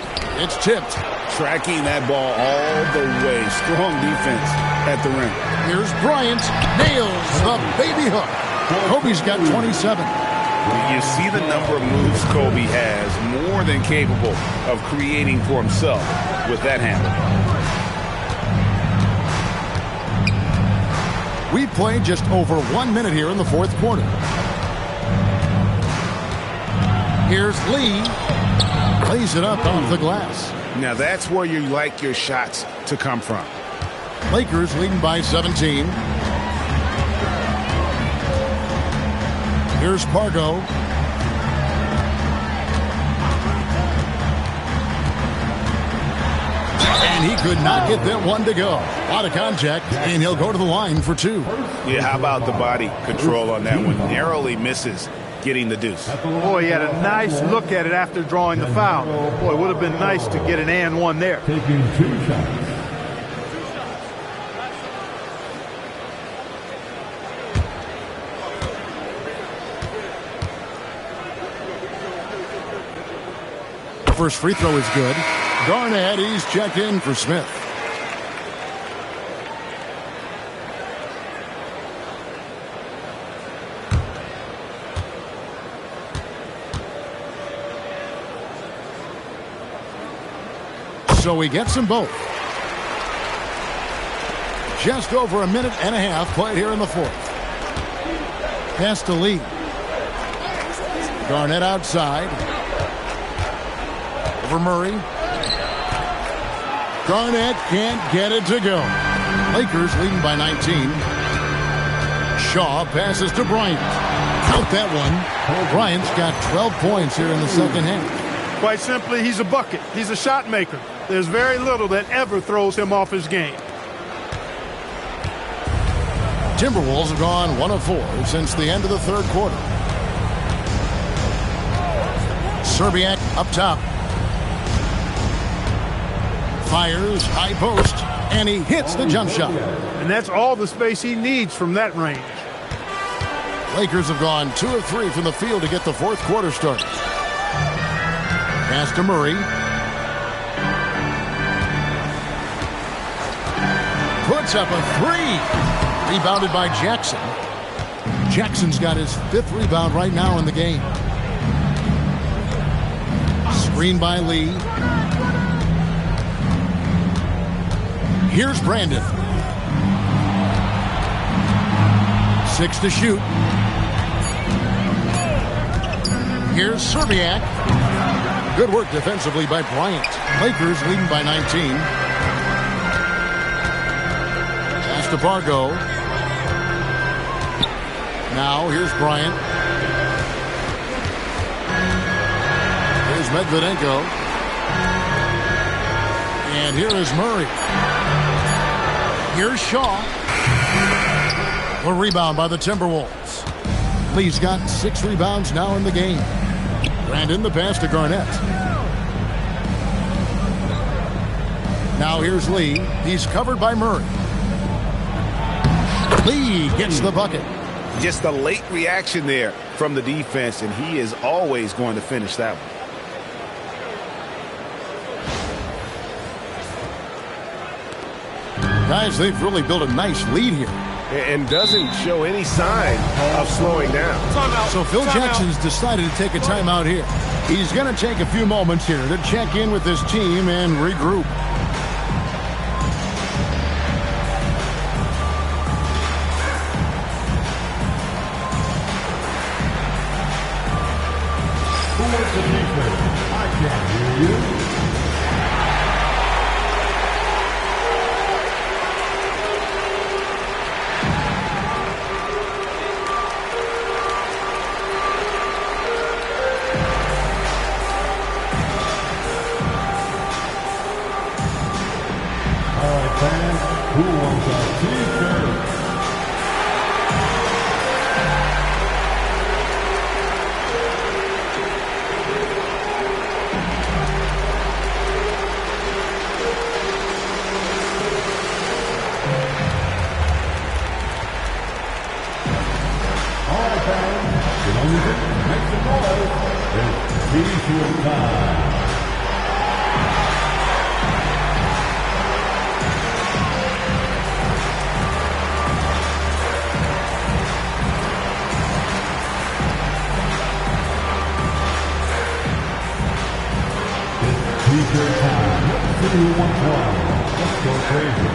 It's tipped. Tracking that ball all the way. Strong defense at the rim. Here's Bryant. Nails the baby hook. Kobe's got 27. You see the number of moves Kobe has, more than capable of creating for himself with that handle. We've played just over 1 minute here in the fourth quarter. Here's Lee. Lays it up off the glass. Now that's where you like your shots to come from. Lakers leading by 17. Here's Pargo. And he could not get that one to go. A lot of contact, and he'll go to the line for 2. Yeah, how about the body control on that one? Narrowly misses getting the deuce. Boy, he had a nice look at it after drawing the foul. Boy, it would have been nice to get an and one there. Taking 2 shots. First free throw is good. Garnett, he's checked in for Smith. So he gets them both. Just over a minute and a half played here in the fourth. Pass to Lee. Garnett outside. Over Murray. Garnett can't get it to go. Lakers leading by 19. Shaw passes to Bryant. Count that one. Bryant's got 12 points here in the second half. Quite simply, he's a bucket. He's a shot maker. There's very little that ever throws him off his game. Timberwolves have gone 1 of 4 since the end of the third quarter. Serbiak up top. Fires, high post, and he hits the jump shot. And that's all the space he needs from that range. Lakers have gone 2 of 3 from the field to get the fourth quarter started. Pass to Murray. Puts up a 3. Rebounded by Jackson. Jackson's got his 5th rebound right now in the game. Screen by Lee. Here's Brandon. 6 to shoot. Here's Serbiak. Good work defensively by Bryant. Lakers leading by 19. Pass to Pargo. Now here's Bryant. Here's Medvedenko. And here is Murray. Here's Shaw. A rebound by the Timberwolves. Lee's got 6 rebounds now in the game. Brandon the pass to Garnett. Now here's Lee. He's covered by Murray. Lee gets the bucket. Just a late reaction there from the defense, and he is always going to finish that one. Guys, they've really built a nice lead here. And doesn't show any sign of slowing down. So Phil Jackson's decided to take a timeout here. He's going to take a few moments here to check in with his team and regroup. Let's go crazy.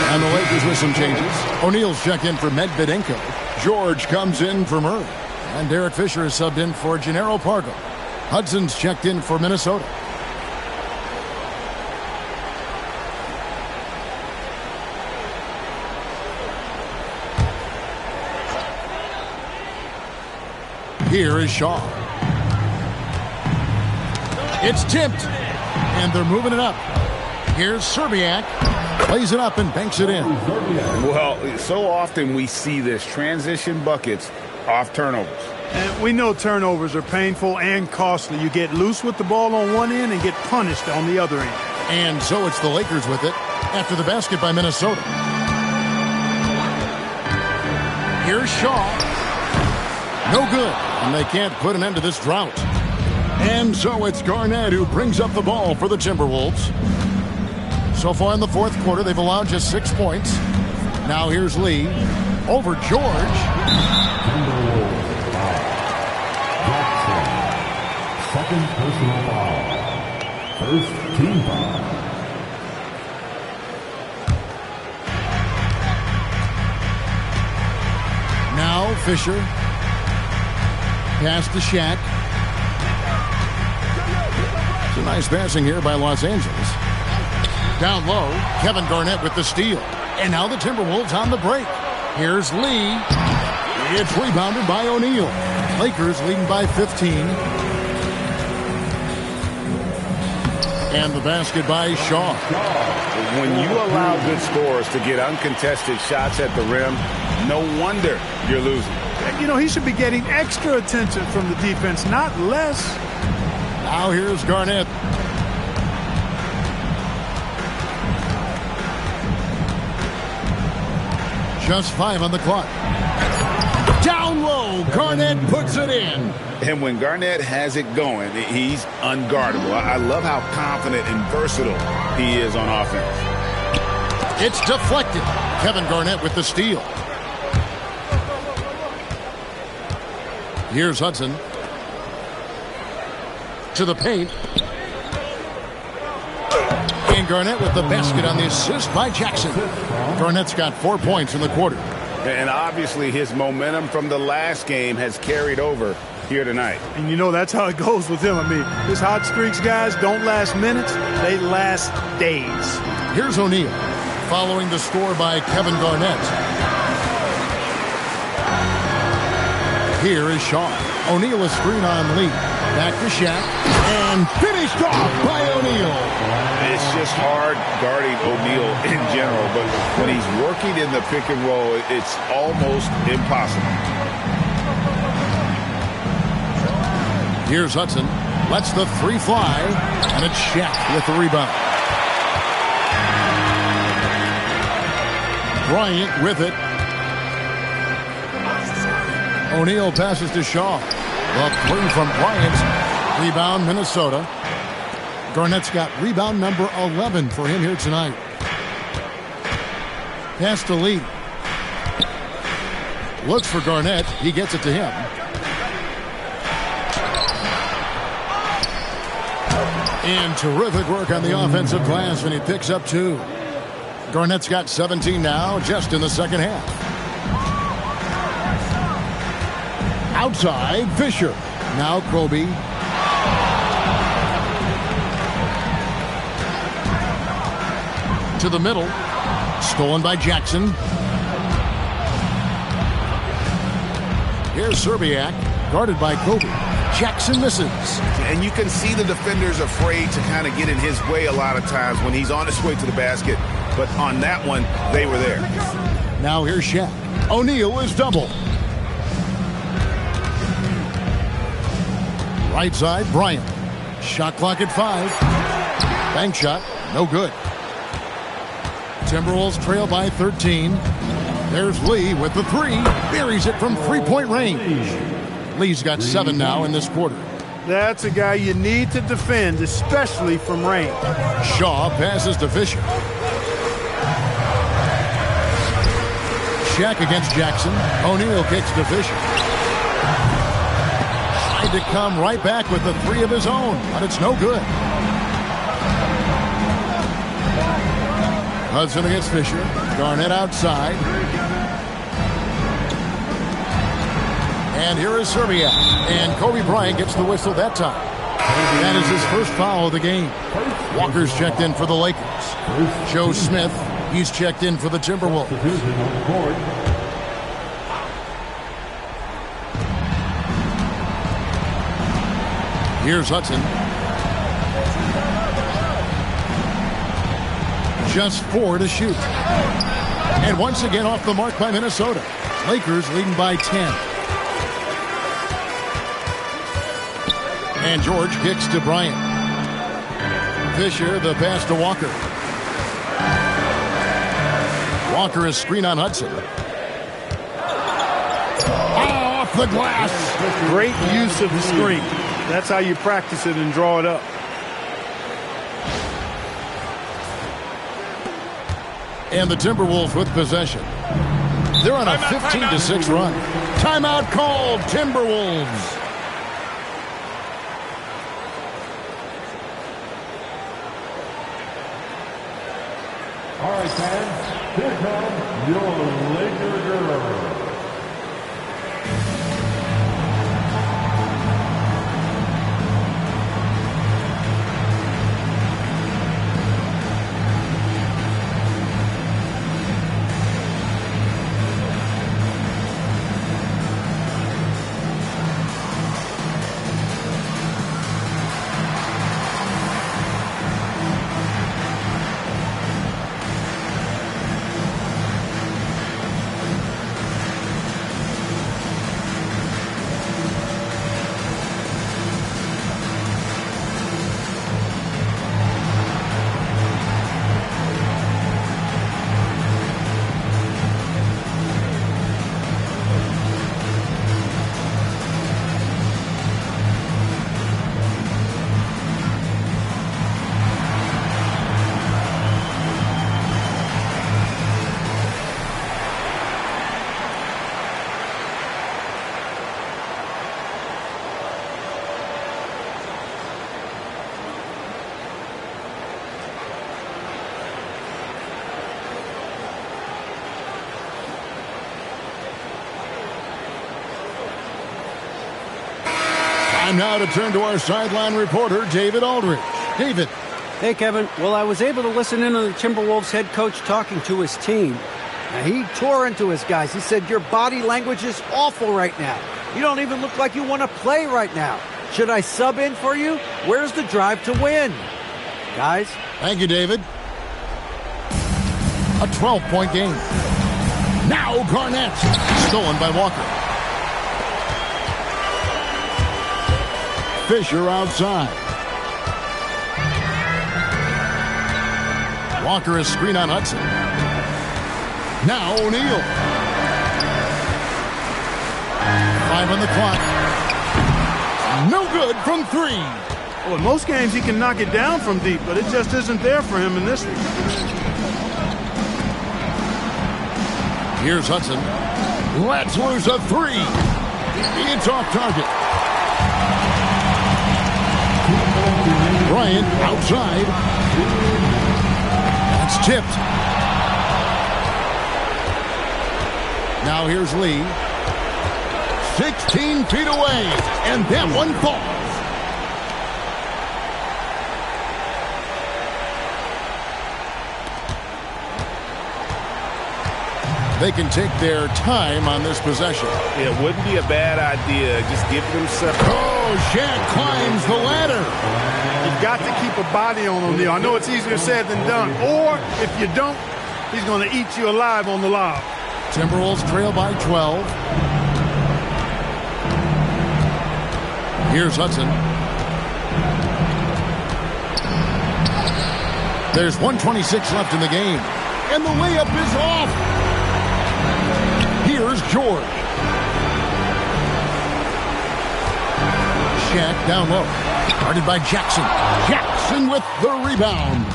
And the Lakers with some changes. O'Neal's checked in for Medvedenko. George comes in for Murray. And Derek Fisher is subbed in for Gennaro Pargo. Hudson's checked in for Minnesota. Here is Shaw. It's tipped. And they're moving it up. Here's Serbiak. Plays it up and banks it in. Well, so often we see this transition buckets off turnovers. And we know turnovers are painful and costly. You get loose with the ball on one end and get punished on the other end. And so it's the Lakers with it after the basket by Minnesota. Here's Shaw. No good. And they can't put an end to this drought. And so it's Garnett who brings up the ball for the Timberwolves. So far in the fourth quarter, they've allowed just 6 points. Now here's Lee over George. Timberwolves foul. Jackson. Second personal foul. First team foul. Now Fisher. Pass to Shaq. It's a nice passing here by Los Angeles. Down low, Kevin Garnett with the steal. And now the Timberwolves on the break. Here's Lee. It's rebounded by O'Neal. Lakers leading by 15. And the basket by Shaw. When you allow good scorers to get uncontested shots at the rim, no wonder you're losing. You know, he should be getting extra attention from the defense, not less. Now here's Garnett. Just 5 on the clock. Down low, Garnett puts it in. And when Garnett has it going, he's unguardable. I love how confident and versatile he is on offense. It's deflected. Kevin Garnett with the steal. Here's Hudson. To the paint. And Garnett with the basket on the assist by Jackson. Garnett's got 4 points in the quarter. And obviously his momentum from the last game has carried over here tonight. And you know that's how it goes with him. I mean, his hot streaks, guys, don't last minutes. They last days. Here's O'Neal following the score by Kevin Garnett. Here is Shaw. O'Neal is screen on Lee. Back to Shaq. And finished off by O'Neal. It's just hard guarding O'Neal in general, but when he's working in the pick and roll, it's almost impossible. Here's Hudson. Lets the three fly. And it's Shaq with the rebound. Bryant with it. O'Neal passes to Shaw. The three from Bryant. Rebound, Minnesota. Garnett's got rebound number 11 for him here tonight. Pass to Lee. Looks for Garnett. He gets it to him. And terrific work on the offensive glass when he picks up 2. Garnett's got 17 now, just in the second half. Outside, Fisher. Now Kobe. To the middle. Stolen by Jackson. Here's Serbiak, guarded by Kobe. Jackson misses. And you can see the defenders afraid to kind of get in his way a lot of times when he's on his way to the basket. But on that one, they were there. Now here's Shaq. O'Neal is double. Right side, Bryant. Shot clock at 5. Bank shot, no good. Timberwolves trail by 13. There's Lee with the 3. Buries it from three-point range. Lee's got 7 now in this quarter. That's a guy you need to defend, especially from range. Shaw passes to Fisher. Shaq against Jackson. O'Neal kicks to Fisher. Tried to come right back with the 3 of his own, but it's no good. Hudson against Fisher. Garnett outside. And here is Serbiak. And Kobe Bryant gets the whistle that time. That is his first foul of the game. Walker's checked in for the Lakers. Joe Smith, he's checked in for the Timberwolves. Here's Hudson. Just 4 to shoot. And once again off the mark by Minnesota. Lakers leading by 10. And George kicks to Bryant. Fisher, the pass to Walker. Walker is screen on Hudson. Off the glass. Great use of the screen. That's how you practice it and draw it up. And the Timberwolves with possession. They're on a 15-6 run. Timeout called, Timberwolves. All right, fans, here comes your Laker girl. Time now to turn to our sideline reporter, David Aldridge. David. Hey, Kevin. Well, I was able to listen in on the Timberwolves head coach talking to his team. Now, he tore into his guys. He said, your body language is awful right now. You don't even look like you want to play right now. Should I sub in for you? Where's the drive to win? Guys? Thank you, David. A 12-point game. Now Garnett. Stolen by Walker. Fisher outside. Walker is screen on Hudson. Now O'Neal. 5 on the clock. No good from 3. Well, in most games he can knock it down from deep, but it just isn't there for him in this one. Here's Hudson. Let's lose a 3. It's off target. Bryant outside. It's tipped. Now here's Lee. 16 feet away, and that one falls. They can take their time on this possession. It wouldn't be a bad idea. Just give themselves. Oh, Shaq climbs the ladder. You've got to keep a body on O'Neal. I know it's easier said than done. Or if you don't, he's going to eat you alive on the lob. Timberwolves trail by 12. Here's Hudson. There's 1:26 left in the game. And the layup is off. Here's George. Shaq down low. Guarded by Jackson. Jackson with the rebound.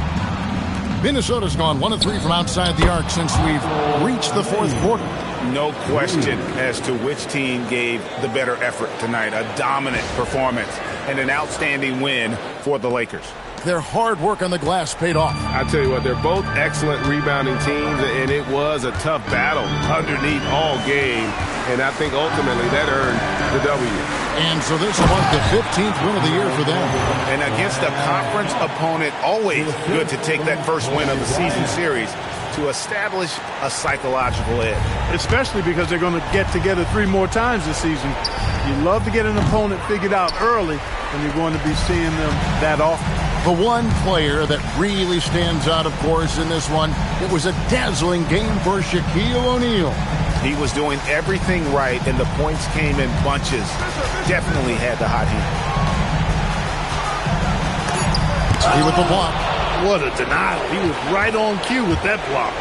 Minnesota's gone 1 of 3 from outside the arc since we've reached the fourth quarter. No question as to which team gave the better effort tonight. A dominant performance and an outstanding win for the Lakers. Their hard work on the glass paid off. I tell you what, they're both excellent rebounding teams, and it was a tough battle underneath all game. And I think ultimately that earned the W. And so this was the 15th win of the year for them. And against a conference opponent, always good to take that first win of the season series to establish a psychological edge. Especially because they're going to get together 3 more times this season. You love to get an opponent figured out early, and you're going to be seeing them that often. The one player that really stands out, of course, in this one, it was a dazzling game for Shaquille O'Neal. He was doing everything right, and the points came in bunches. Definitely had the hot hand. He with the block. What a denial. He was right on cue with that block.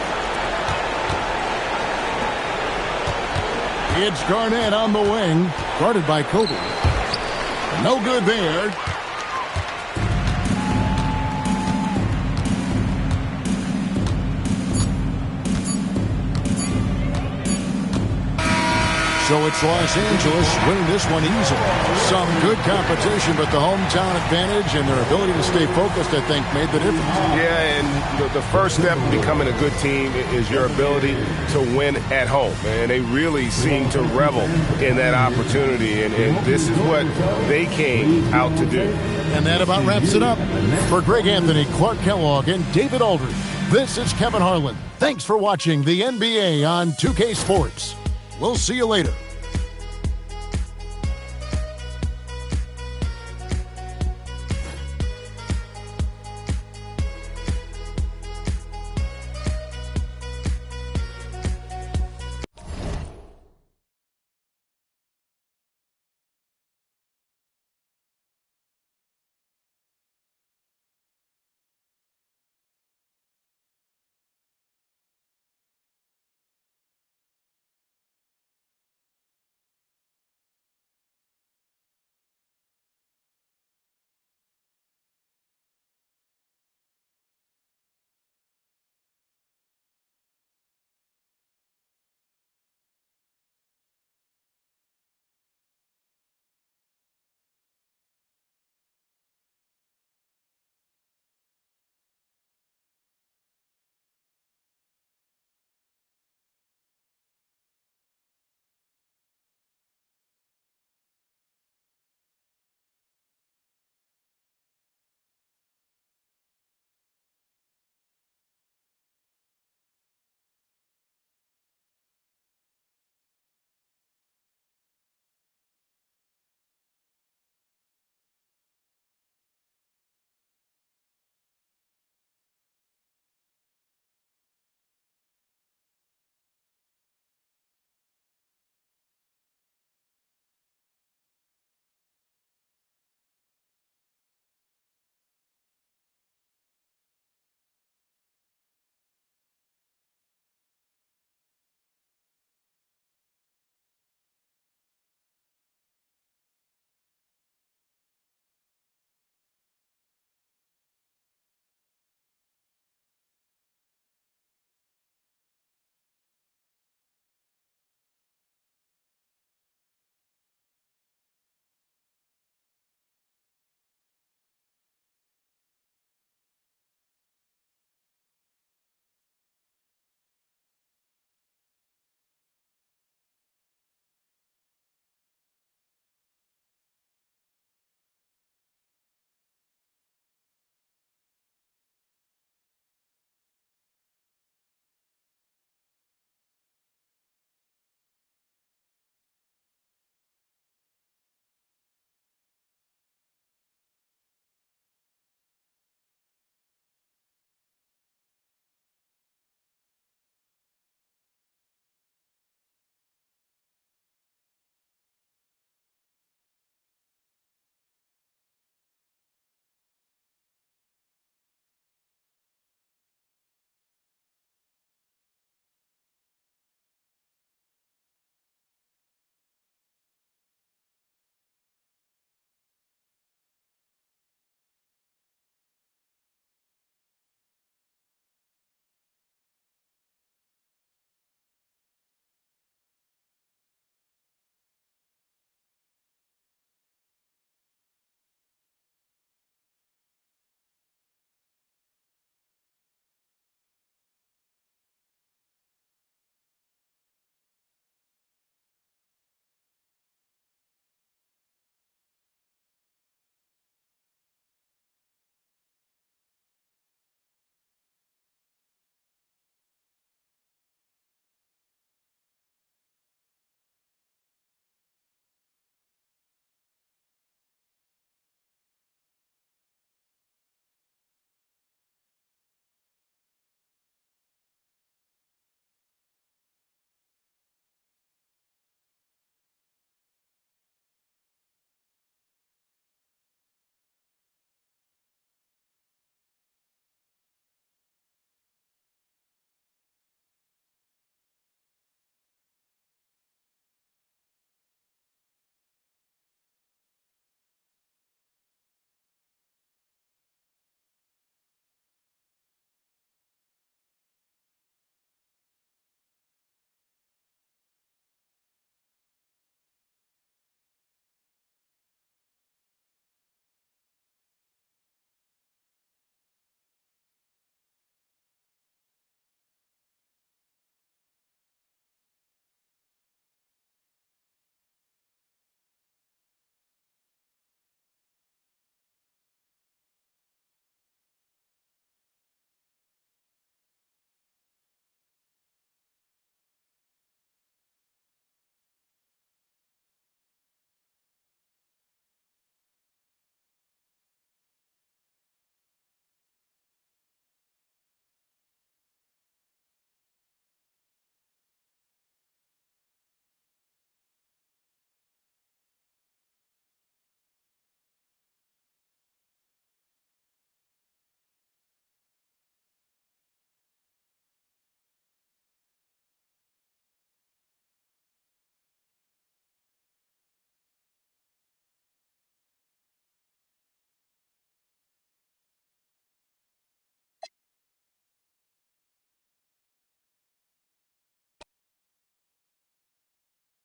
It's Garnett on the wing, guarded by Kobe. No good there. So it's Los Angeles winning this one easily. Some good competition, but the hometown advantage and their ability to stay focused, I think, made the difference. Yeah, and the first step in becoming a good team is your ability to win at home. And they really seem to revel in that opportunity. And this is what they came out to do. And that about wraps it up. For Greg Anthony, Clark Kellogg, and David Aldridge, this is Kevin Harlan. Thanks for watching the NBA on 2K Sports. We'll see you later.